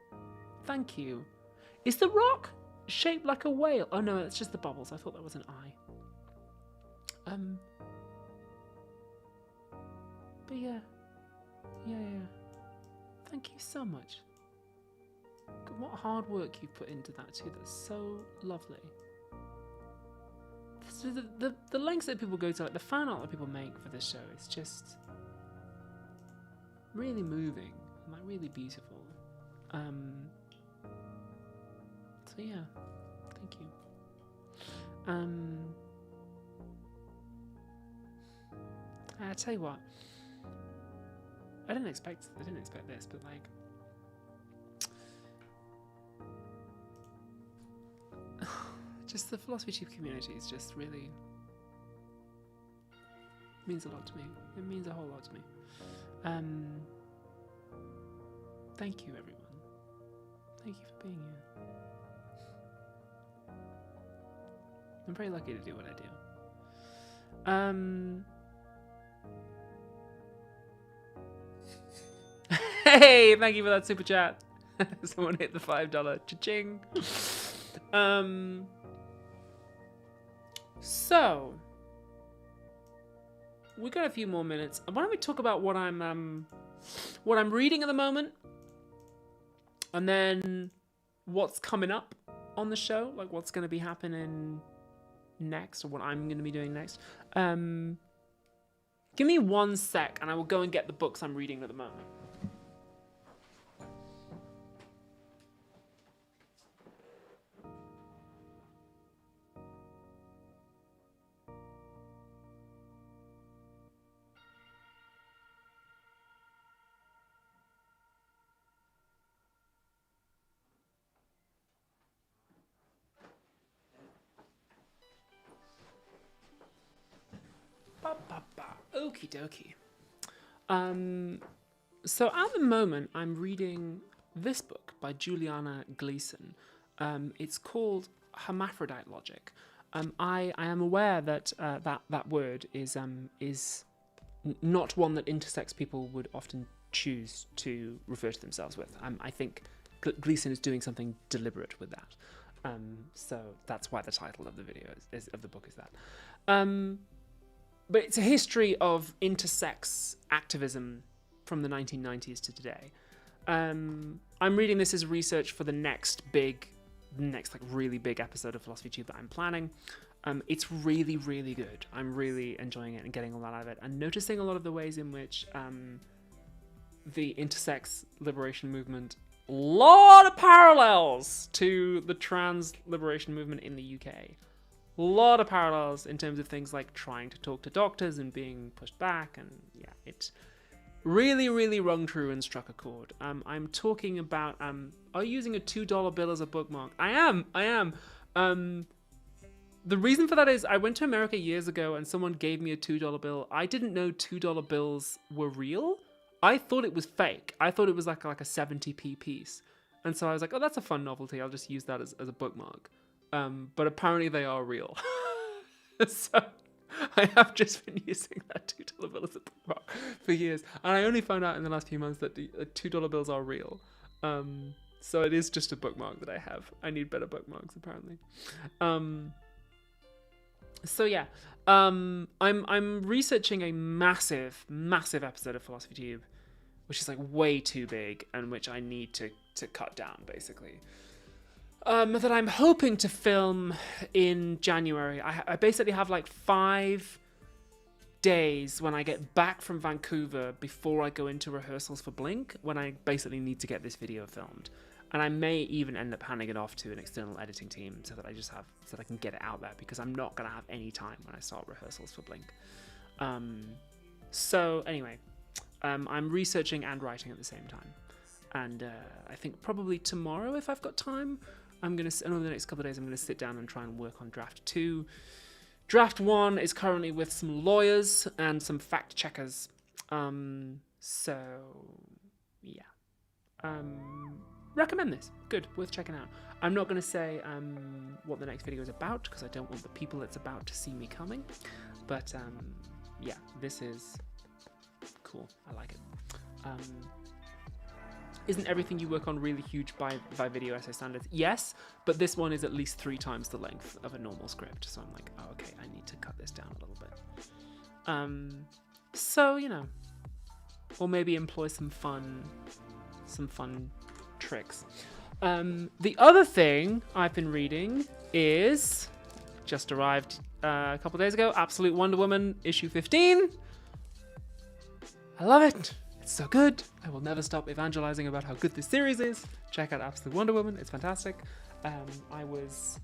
Thank you. Is the rock shaped like a whale? Oh no, it's just the bubbles. I thought that was an eye. But yeah. Thank you so much. What hard work you've put into that too. That's so lovely. So the lengths that people go to, like the fan art that people make for this show, is just really moving and like really beautiful. So yeah, thank you. I tell you what, I didn't expect this, but like, just the Philosophy Tube community is just really means a lot to me. It means a whole lot to me. Thank you, everyone. Thank you for being here. I'm very lucky to do what I do. Hey, thank you for that super chat. Someone hit the $5 cha-ching. So we got a few more minutes. Why don't we talk about what I'm reading at the moment, and then what's coming up on the show, like what's going to be happening next, or what I'm going to be doing next. Give me 1 sec and I will go and get the books I'm reading at the moment. Okie dokie. So at the moment, I'm reading this book by Juliana Gleason. It's called Hermaphrodite Logic. I am aware that that word is not one that intersex people would often choose to refer to themselves with. I think Gleason is doing something deliberate with that. So that's why the title of the video of the book is that. But it's a history of intersex activism from the 1990s to today. I'm reading this as research for the next really big episode of Philosophy Tube that I'm planning. It's really, really good. I'm really enjoying it and getting a lot out of it, and noticing a lot of the ways in which the intersex liberation movement, a lot of parallels to the trans liberation movement in the UK. A lot of parallels in terms of things like trying to talk to doctors and being pushed back, and yeah, it really, really rung true and struck a chord. I'm talking about, are you using a $2 bill as a bookmark? I am. The reason for that is I went to America years ago and someone gave me a $2 bill. I didn't know $2 bills were real. I thought it was fake. I thought it was like a 70p piece. And so I was like, oh, that's a fun novelty. I'll just use that as a bookmark. But apparently they are real. So I have just been using that $2 bill as a bookmark for years. And I only found out in the last few months that the $2 bills are real. So it is just a bookmark that I have. I need better bookmarks, apparently. So yeah, I'm researching a massive episode of Philosophy Tube, which is like way too big and which I need to cut down, basically. That I'm hoping to film in January. I basically have like 5 days when I get back from Vancouver before I go into rehearsals for Blink, when I basically need to get this video filmed. And I may even end up handing it off to an external editing team so that I can get it out there, because I'm not going to have any time when I start rehearsals for Blink. So anyway, I'm researching and writing at the same time. And I think probably tomorrow, if I've got time, over the next couple of days, I'm going to sit down and try and work on draft 2. Draft 1 is currently with some lawyers and some fact checkers. So yeah. Recommend this. Good, worth checking out. I'm not going to say what the next video is about, because I don't want the people it's about to see me coming. But yeah, this is cool. I like it. Isn't everything you work on really huge by video essay standards? Yes, but this one is at least 3 times the length of a normal script. So I'm like, oh, okay, I need to cut this down a little bit. So, you know, or maybe employ some fun tricks. The other thing I've been reading is, just arrived a couple days ago, Absolute Wonder Woman issue 15. I love it. It's so good. I will never stop evangelizing about how good this series is. Check out Absolute Wonder Woman. It's fantastic. This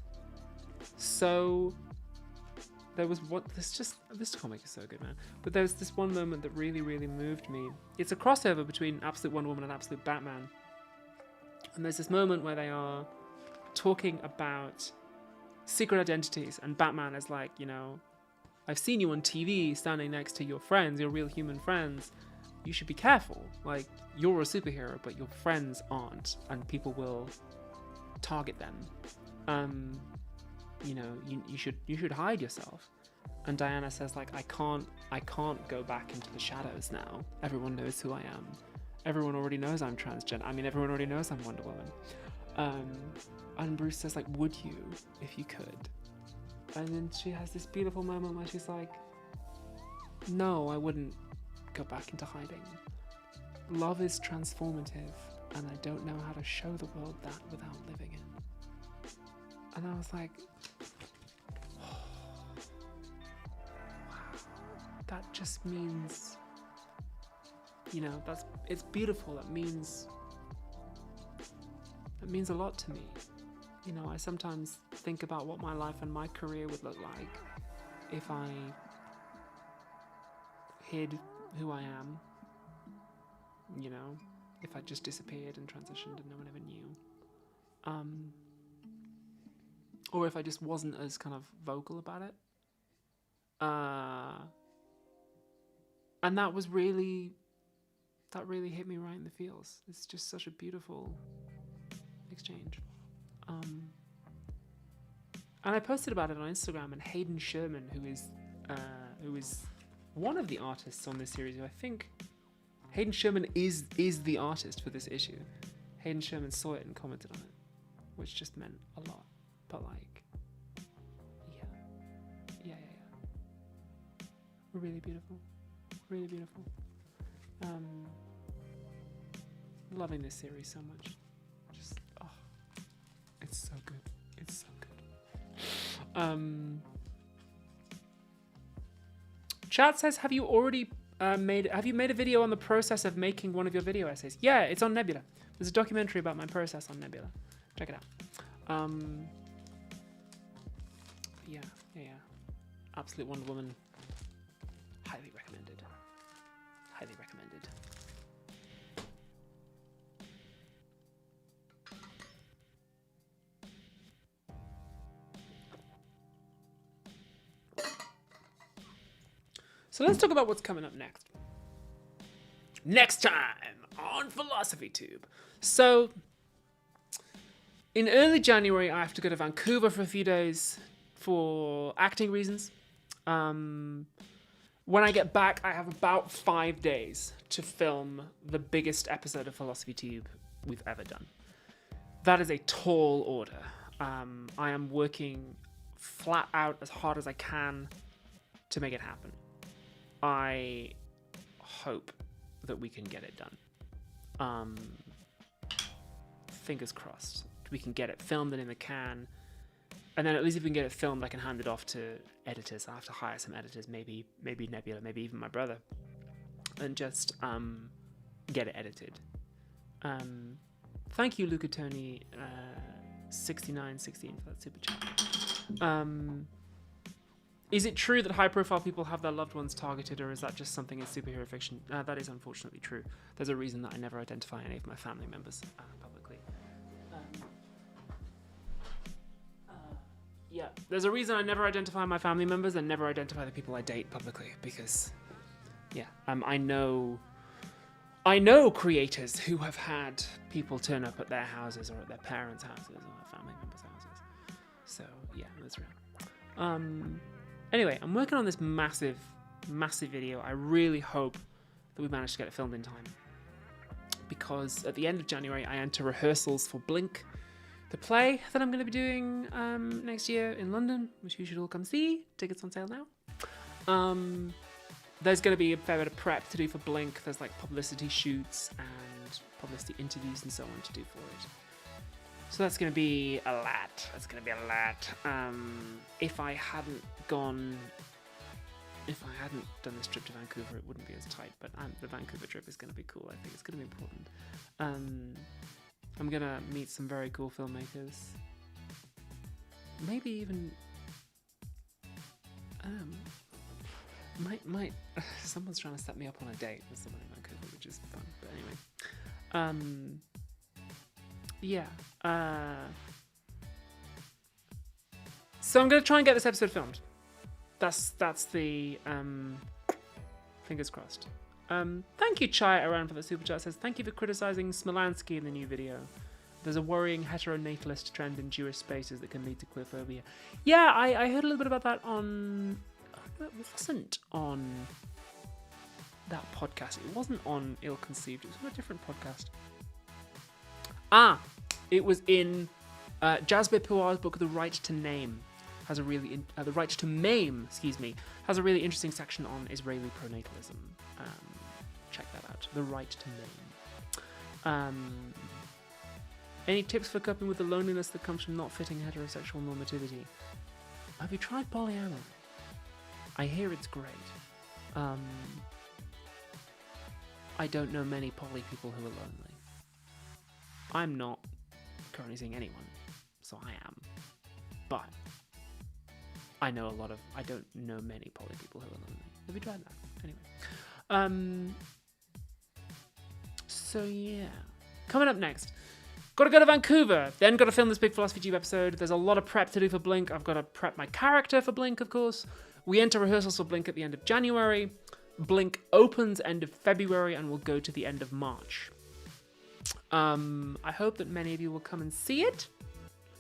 comic is so good, man. But there's this one moment that really, really moved me. It's a crossover between Absolute Wonder Woman and Absolute Batman. And there's this moment where they are talking about secret identities, and Batman is like, you know, I've seen you on TV standing next to your friends, your real human friends. You should be careful. Like, you're a superhero, but your friends aren't, and people will target them. You know, you should hide yourself. And Diana says, like, I can't go back into the shadows now. Everyone knows who I am. Everyone already knows I'm transgender. I mean, everyone already knows I'm Wonder Woman. And Bruce says, like, would you if you could? And then she has this beautiful moment where she's like, no, I wouldn't go back into hiding. Love is transformative, and I don't know how to show the world that without living it. And I was like, oh, wow, that just means, you know, it's beautiful. That means a lot to me. You know, I sometimes think about what my life and my career would look like if I hid who I am, you know, if I just disappeared and transitioned and no one ever knew. Or if I just wasn't as kind of vocal about it. And that really hit me right in the feels. It's just such a beautiful exchange. And I posted about it on Instagram, and Hayden Sherman, who is one of the artists on this series, who I think Hayden Sherman is the artist for this issue. Hayden Sherman saw it and commented on it, which just meant a lot. But like, yeah. Really beautiful. Loving this series so much. Just, it's so good. Chat says, have you made a video on the process of making one of your video essays? Yeah, it's on Nebula. There's a documentary about my process on Nebula. Check it out. Yeah. Absolute Wonder Woman. Highly recommended. So let's talk about what's coming up next. Next time on Philosophy Tube. So in early January, I have to go to Vancouver for a few days for acting reasons. When I get back, I have about 5 days to film the biggest episode of Philosophy Tube we've ever done. That is a tall order. I am working flat out as hard as I can to make it happen. I hope that we can get it done. Fingers crossed. We can get it filmed and in the can. And then at least if we can get it filmed, I can hand it off to editors. I'll have to hire some editors, maybe Nebula, maybe even my brother, and just get it edited. Thank you, Luca Tony 6916 for that super chat. Is it true that high-profile people have their loved ones targeted, or is that just something in superhero fiction? That is unfortunately true. There's a reason that I never identify any of my family members publicly. Yeah, there's a reason I never identify my family members and never identify the people I date publicly, because, yeah, I know creators who have had people turn up at their houses or at their parents' houses or their family members' houses. So, yeah, that's real. Anyway, I'm working on this massive video. I really hope that we manage to get it filmed in time, because at the end of January, I enter rehearsals for Blink, the play that I'm going to be doing next year in London, which you should all come see. Tickets on sale now. There's going to be a fair bit of prep to do for Blink. There's like publicity shoots and publicity interviews and so on to do for it. So that's going to be a lot. If I hadn't done this trip to Vancouver, it wouldn't be as tight. But the Vancouver trip is going to be cool. I think it's going to be important. I'm going to meet some very cool filmmakers. Maybe even... someone's trying to set me up on a date with someone in Vancouver, which is fun. But anyway. Yeah. So I'm going to try and get this episode filmed. That's the... fingers crossed. Thank you, Chai Aran, for the super chat. It says, thank you for criticizing Smolansky in the new video. There's a worrying heteronatalist trend in Jewish spaces that can lead to queerphobia. Yeah, I heard a little bit about that on... It wasn't on that podcast. It wasn't on Ill Conceived. It was on a different podcast. It was in Jasbir Puar's book, The Right to Name. Has a really The Right to Maim, has a really interesting section on Israeli pronatalism. Check that out. The Right to Maim. Any tips for coping with the loneliness that comes from not fitting heterosexual normativity? Have you tried polyamory? I hear it's great. I don't know many poly people who are lonely. I'm not currently seeing anyone, so I am. But I don't know many poly people who are lonely. Have you tried that? Anyway. So yeah. Coming up next. Gotta go to Vancouver, then gotta film this big Philosophy Tube episode. There's a lot of prep to do for Blink. I've gotta prep my character for Blink, of course. We enter rehearsals for Blink at the end of January. Blink opens end of February and will go to the end of March. I hope that many of you will come and see it.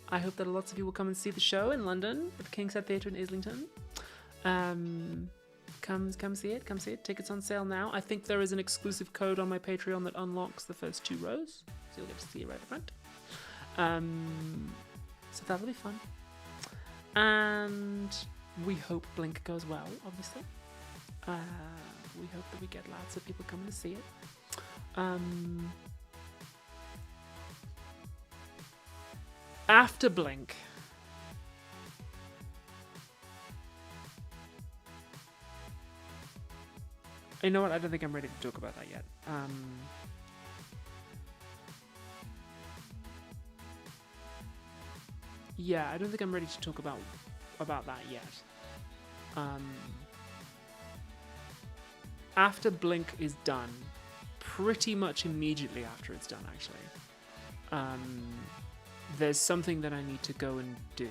I hope that lots of you will come and see the show in London at the King's Head Theatre in Islington. Come see it. Come see it. Tickets on sale now. I think there is an exclusive code on my Patreon that unlocks the first 2 rows, so you'll get to see it right at the front. So that'll be fun. And we hope Blink goes well, obviously. We hope that we get lots of people coming to see it. After Blink, you know what? I don't think I'm ready to talk about that yet. Yeah, I don't think I'm ready to talk about that yet. After Blink is done, pretty much immediately after it's done, actually, there's something that I need to go and do,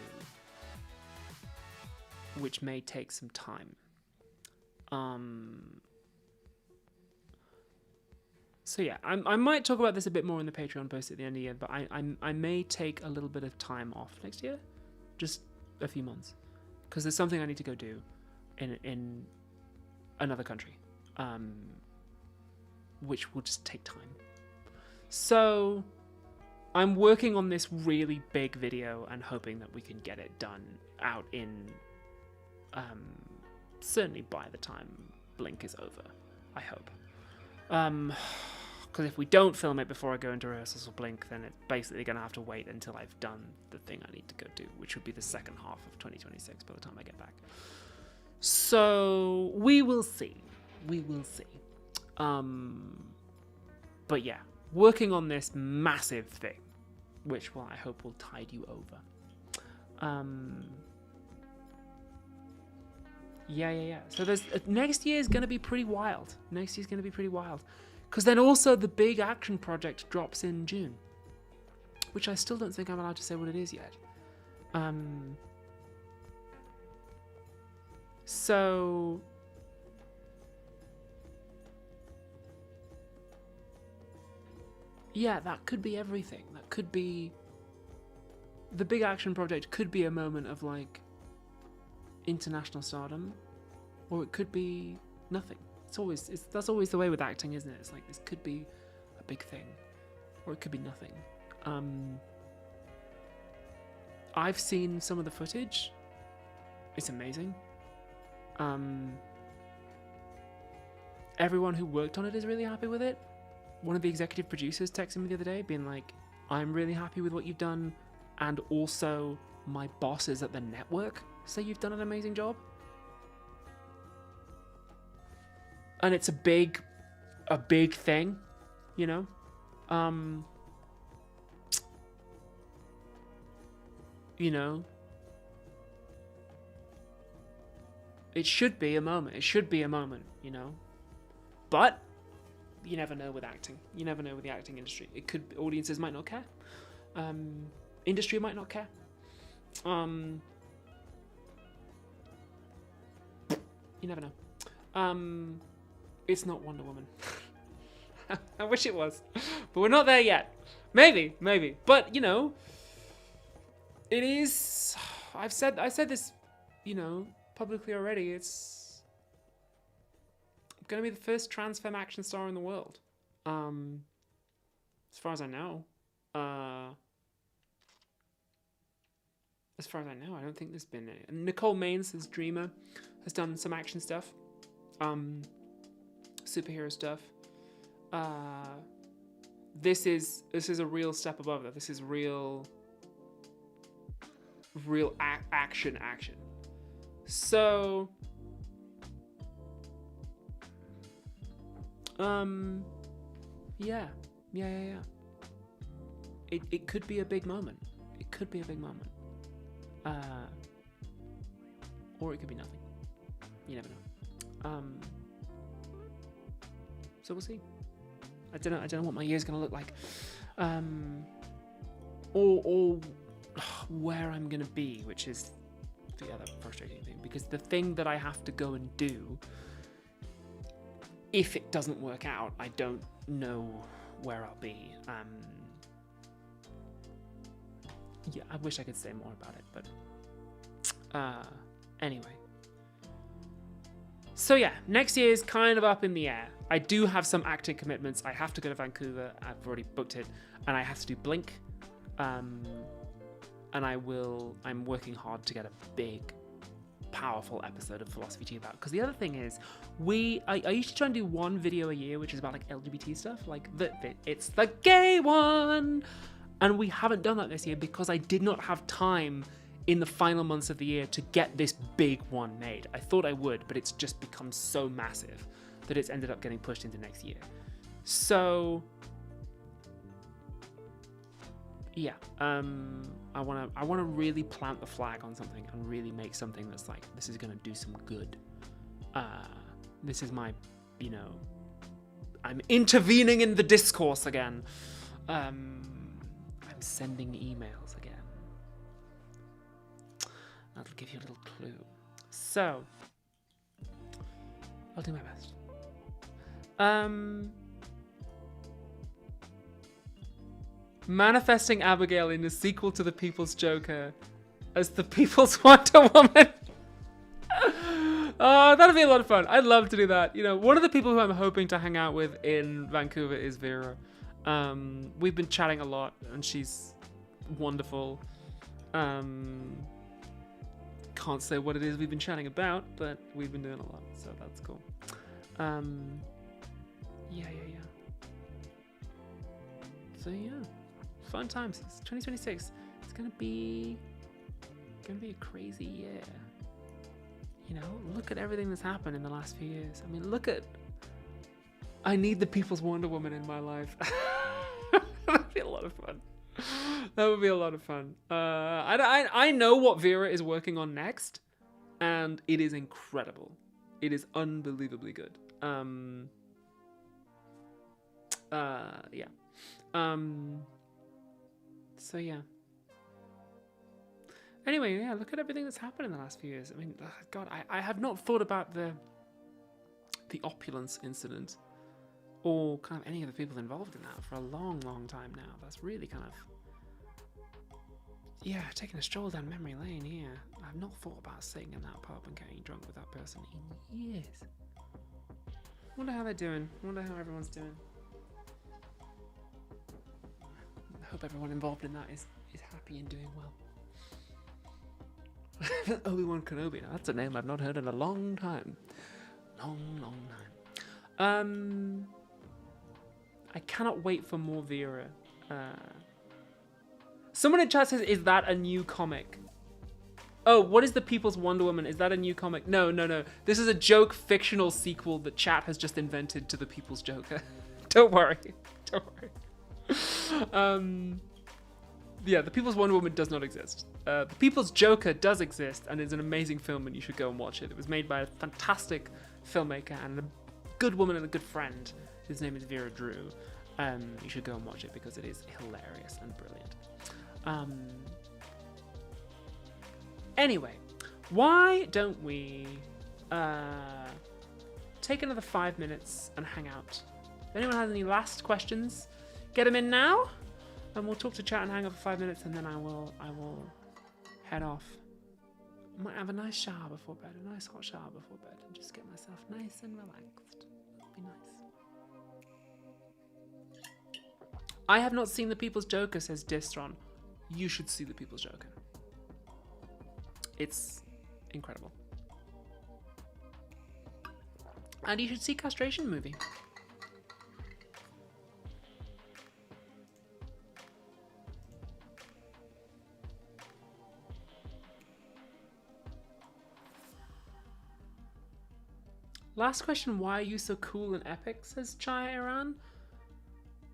which may take some time. So yeah, I might talk about this a bit more in the Patreon post at the end of the year, but I may take a little bit of time off next year, just a few months, because there's something I need to go do in another country, which will just take time. So I'm working on this really big video and hoping that we can get it done out in certainly by the time Blink is over, I hope. Because if we don't film it before I go into rehearsals for Blink, then it's basically going to have to wait until I've done the thing I need to go do, which would be the second half of 2026 by the time I get back. So we will see. We will see. But yeah, working on this massive thing, which I hope will tide you over. Yeah. So there's next year is going to be pretty wild. Because then also the big action project drops in June, which I still don't think I'm allowed to say what it is yet. So yeah, that could be everything. That could be the big action project. Could be a moment of like international stardom, or it could be nothing. That's always the way with acting, isn't it? It's like this could be a big thing, or it could be nothing. I've seen some of the footage. It's amazing. Everyone who worked on it is really happy with it. One of the executive producers texted me the other day being like, I'm really happy with what you've done, and also my bosses at the network say you've done an amazing job. And it's a big thing, you know? You know? It should be a moment, you know? But you never know with acting. You never know with the acting industry. Audiences might not care. Industry might not care. You never know. It's not Wonder Woman. I wish it was, but we're not there yet. Maybe. But you know, it is. I said this, you know, publicly already. It's gonna be the first trans femme action star in the world. As far as I know. I don't think there's been any. Nicole Maines, as Dreamer, has done some action stuff. Superhero stuff. This is a real step above that. This is real action. So Yeah. It could be a big moment. It could be a big moment. Or it could be nothing. You never know. So we'll see. I don't know what my year's gonna look like. Or where I'm gonna be, which is the other frustrating thing, because the thing that I have to go and do, if it doesn't work out, I don't know where I'll be. Yeah, I wish I could say more about it, but anyway. So yeah, next year is kind of up in the air. I do have some acting commitments. I have to go to Vancouver. I've already booked it, and I have to do Blink. And I'm working hard to get a big, powerful episode of Philosophy Tea about. Because the other thing is, I used to try and do one video a year, which is about like LGBT stuff, like it's the gay one. And we haven't done that this year because I did not have time in the final months of the year to get this big one made. I thought I would, but it's just become so massive that it's ended up getting pushed into next year. So yeah, I wanna really plant the flag on something and really make something that's like, this is gonna do some good. This is my, I'm intervening in the discourse again. I'm sending emails again. That'll give you a little clue. So, I'll do my best. Manifesting Abigail in a sequel to The People's Joker as the People's Wonder Woman. Oh, that'd be a lot of fun. I'd love to do that. One of the people who I'm hoping to hang out with in Vancouver is Vera. We've been chatting a lot, and she's wonderful. Can't say what it is we've been chatting about, but we've been doing a lot, so that's cool. Yeah. So yeah, fun times. It's 2026. It's gonna be a crazy year. Look at everything that's happened in the last few years. I mean, I need the People's Wonder Woman in my life. That'd be a lot of fun. That would be a lot of fun. I know what Vera is working on next, and it is incredible. It is unbelievably good. Yeah. So yeah. Anyway, yeah, look at everything that's happened in the last few years. I mean, God, I have not thought about the opulence incident or kind of any of the people involved in that for a long, long time now. That's really kind of, yeah, taking a stroll down memory lane here. I've not thought about sitting in that pub and getting drunk with that person in years. Wonder how they're doing. Wonder how everyone's doing. I hope everyone involved in that is happy and doing well. Obi-Wan Kenobi. Now, that's a name I've not heard in a long time. Long time. I cannot wait for more Vera. Someone in chat says, is that a new comic? Oh, what is the People's Wonder Woman? Is that a new comic? No. This is a joke fictional sequel that chat has just invented to the People's Joker. Don't worry. Yeah, the People's Wonder Woman does not exist. The People's Joker does exist and is an amazing film, and you should go and watch it. It was made by a fantastic filmmaker and a good woman and a good friend. His name is Vera Drew. You should go and watch it because it is hilarious and brilliant. Anyway, why don't we take another 5 minutes and hang out? If anyone has any last questions, get them in now, and we'll talk to chat and hang out for 5 minutes, and then I will head off. I might have a nice shower before bed, a nice hot shower before bed, and just get myself nice and relaxed. That'd be nice. I have not seen The People's Joker, says Distron. You should see The People's Joker. It's incredible. And you should see Castration Movie. Last question, why are you so cool and epic, says Chai Iran.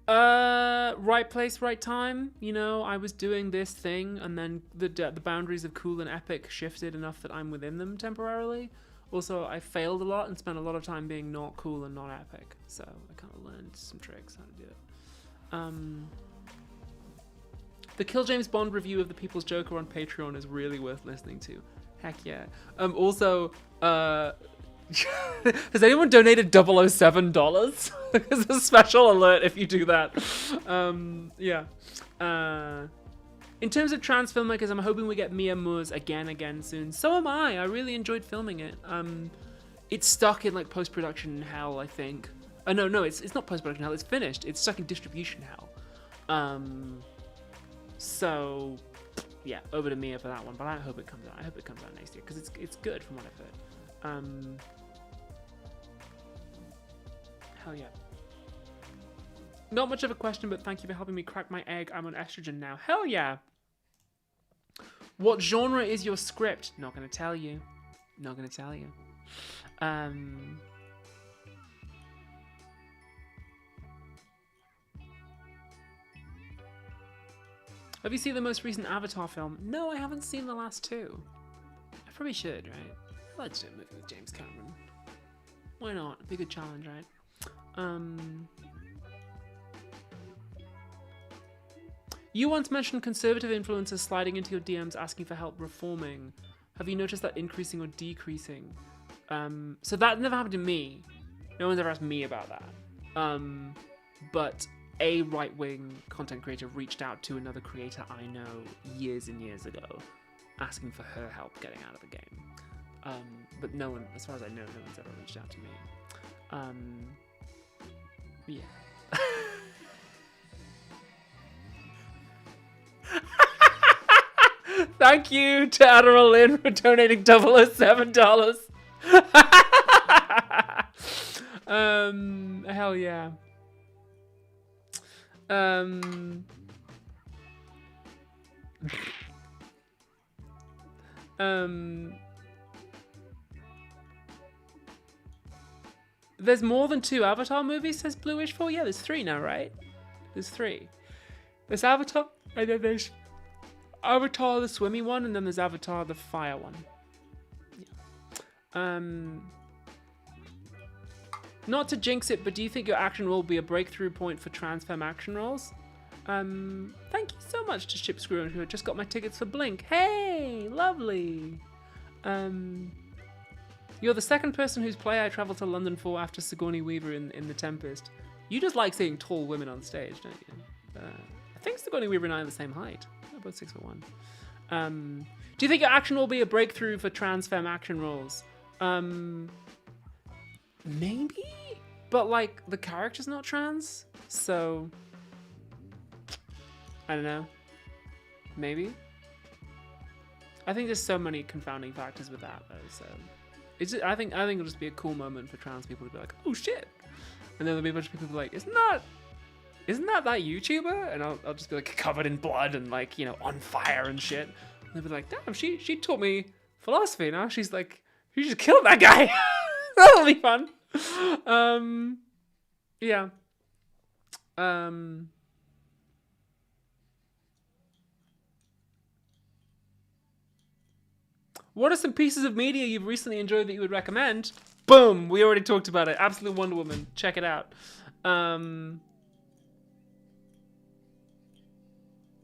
Right place, right time. You know, I was doing this thing, and then the boundaries of cool and epic shifted enough that I'm within them temporarily. Also, I failed a lot and spent a lot of time being not cool and not epic, so I kind of learned some tricks how to do it. The Kill James Bond review of The People's Joker on Patreon is really worth listening to. Heck yeah. Also, has anyone donated $007? There's a special alert if you do that. Yeah. In terms of trans filmmakers, I'm hoping we get Mia Moores again soon. So am I. I really enjoyed filming it. It's stuck in like post-production hell, I think. No, it's not post-production hell. It's finished. It's stuck in distribution hell. So yeah, over to Mia for that one. But I hope it comes out. I hope it comes out next year because it's good from what I've heard. Hell yeah. Not much of a question, but thank you for helping me crack my egg. I'm on estrogen now. Hell yeah. What genre is your script? Not gonna tell you. Not gonna tell you. Have you seen the most recent Avatar film? No, I haven't seen the last two. I probably should, right? I'd like to do a movie with James Cameron. Why not? It'd be a good challenge, right? You once mentioned conservative influencers sliding into your DMs asking for help reforming. Have you noticed that increasing or decreasing? So that never happened to me. No one's ever asked me about that. But a right-wing content creator reached out to another creator I know years and years ago, asking for her help getting out of the game. But no one, as far as I know, no one's ever reached out to me. Yeah. Thank you to Admiral Lynn for donating $007. Hell yeah. There's more than 2 Avatar movies, says Bluish 4. Yeah, there's 3 now, right? There's 3. There's Avatar, and then there's Avatar the swimmy one, and then there's Avatar the fire one. Yeah. Not to jinx it, but do you think your action role will be a breakthrough point for trans femme action roles? Thank you so much to Ship Screw who just got my tickets for Blink. Hey, lovely. You're the second person whose play I travelled to London for after Sigourney Weaver in The Tempest. You just like seeing tall women on stage, don't you? I think Sigourney Weaver and I are the same height. We're both 6'1". Do you think your action will be a breakthrough for trans femme action roles? Maybe, but like the character's not trans, so I don't know. Maybe. I think there's so many confounding factors with that, though. So I think it'll just be a cool moment for trans people to be like, oh shit, and then there'll be a bunch of people who be like, isn't that that YouTuber? And I'll just be like covered in blood and like, you know, on fire and shit. And they'll be like, damn, she taught me philosophy. Now she's like, she just killed that guy. That'll be fun. Yeah. What are some pieces of media you've recently enjoyed that you would recommend? Boom! We already talked about it. Absolute Wonder Woman. Check it out.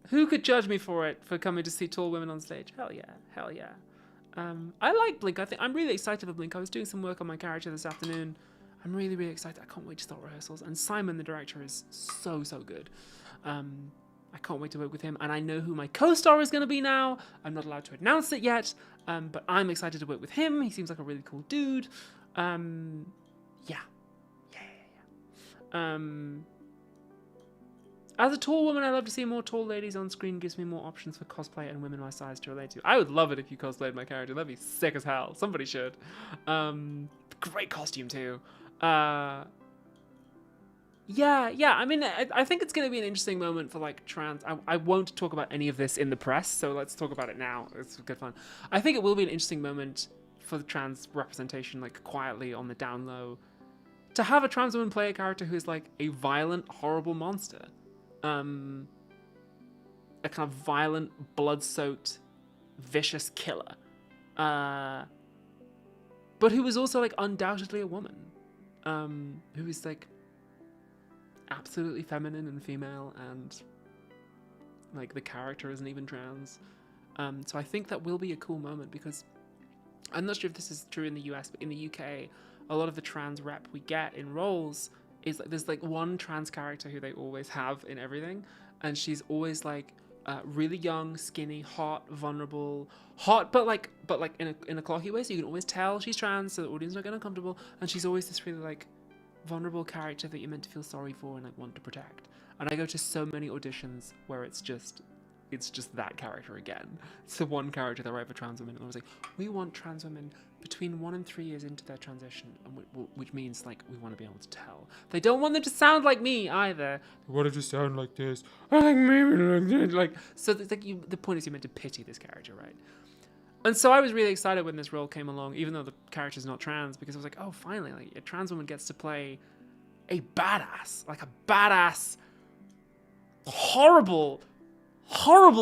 Who could judge me for coming to see tall women on stage? Hell yeah. Hell yeah. I like Blink. I'm really excited for Blink. I was doing some work on my character this afternoon. I'm really, really excited. I can't wait to start rehearsals. And Simon, the director, is so, so good. I can't wait to work with him. And I know who my co-star is going to be now. I'm not allowed to announce it yet. But I'm excited to work with him. He seems like a really cool dude. Yeah. As a tall woman, I love to see more tall ladies on screen. Gives me more options for cosplay and women my size to relate to. I would love it if you cosplayed my character. That'd be sick as hell. Somebody should. Great costume too. Yeah. I mean, I think it's going to be an interesting moment for like trans. I won't talk about any of this in the press, so let's talk about it now. It's good fun. I think it will be an interesting moment for the trans representation, like quietly on the down low, to have a trans woman play a character who is like a violent, horrible monster, a kind of violent, blood-soaked, vicious killer, but who is also like undoubtedly a woman, who is like absolutely feminine and female, and like the character isn't even trans. So I think that will be a cool moment, because I'm not sure if this is true in the US, but in the UK, a lot of the trans rep we get in roles is like there's like one trans character who they always have in everything, and she's always like really young, skinny, hot, vulnerable, but like in a clocky way, so you can always tell she's trans, so the audience don't get uncomfortable, and she's always this really like vulnerable character that you're meant to feel sorry for and like want to protect. And I go to so many auditions where it's just that character again. It's the one character they write for trans women, and I was like, we want trans women between 1 and 3 years into their transition, and which means like we want to be able to tell. They don't want them to sound like me either. They want it to sound like this. I like me like so. It's like the point is you're meant to pity this character, right? And so I was really excited when this role came along, even though the character's not trans, because I was like, oh, finally, like a trans woman gets to play a badass, like a badass, horrible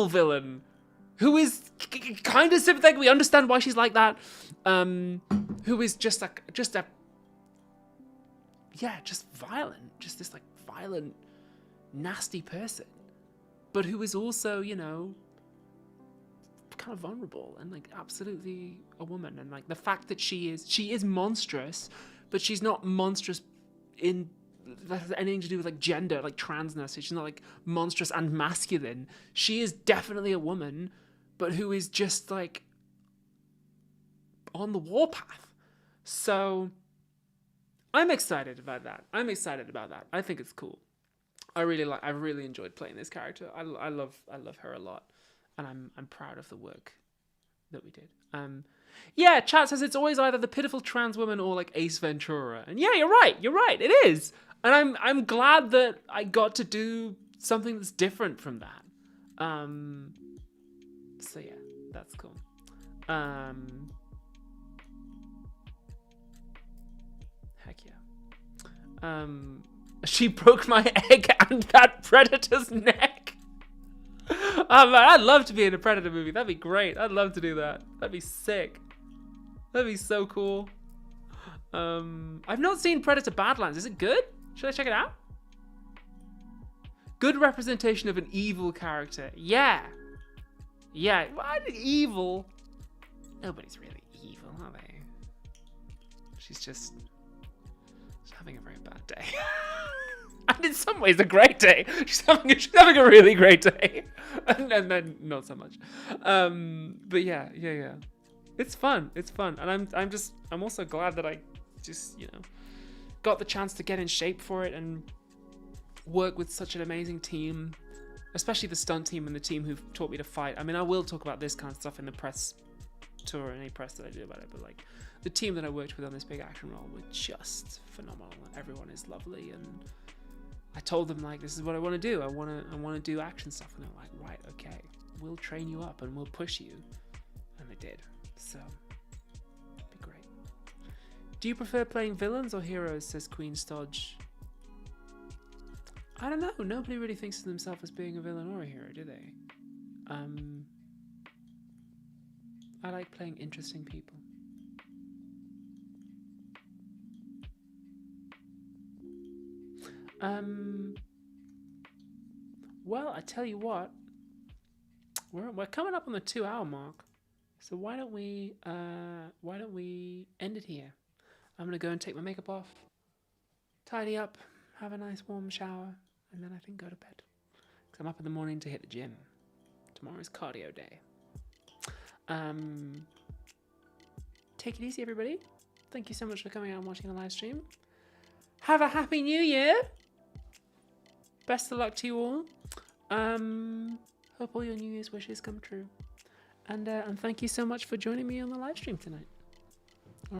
villain who is kind of sympathetic. We understand why she's like that. Who is just violent, just this like violent, nasty person, but who is also, you know, kind of vulnerable and like absolutely a woman. And like the fact that she is monstrous, but she's not monstrous in that has anything to do with like gender, like transness. She's not like monstrous and masculine. She is definitely a woman, but who is just like on the warpath. So I'm excited about that. I think it's cool. I really enjoyed playing this character. I love her a lot, and I'm proud of the work that we did. Yeah, chat says it's always either the pitiful trans woman or like Ace Ventura. And yeah, you're right, it is. And I'm glad that I got to do something that's different from that. So yeah, that's cool. Heck yeah. She broke my egg and that predator's neck. Oh man, I'd love to be in a Predator movie. That'd be great. I'd love to do that. That'd be sick. That'd be so cool. I've not seen Predator Badlands. Is it good? Should I check it out? Good representation of an evil character. Yeah. Yeah. Why evil? Nobody's really evil, are they? She's just having a very bad day. And in some ways a great day. She's having a really great day. And then not so much. But yeah. It's fun. And I'm also glad that I just, you know, got the chance to get in shape for it and work with such an amazing team, especially the stunt team and the team who've taught me to fight. I mean, I will talk about this kind of stuff in the press tour and any press that I do about it, but like the team that I worked with on this big action role were just phenomenal, and everyone is lovely. And I told them, like, this is what I want to do. I want to do action stuff, and they're like, right, okay, we'll train you up and we'll push you, and they did. So it'd be great. Do you prefer playing villains or heroes? Says Queen Stodge. I don't know. Nobody really thinks of themselves as being a villain or a hero, do they? I like playing interesting people. Well, I tell you what, we're coming up on the 2-hour mark, so why don't we end it here? I'm gonna go and take my makeup off, tidy up, have a nice warm shower, and then I think go to bed. 'Cause I'm up in the morning to hit the gym. Tomorrow's cardio day. Take it easy, everybody. Thank you so much for coming out and watching the live stream. Have a happy new year. Best of luck to you all. Hope all your New Year's wishes come true. And thank you so much for joining me on the live stream tonight.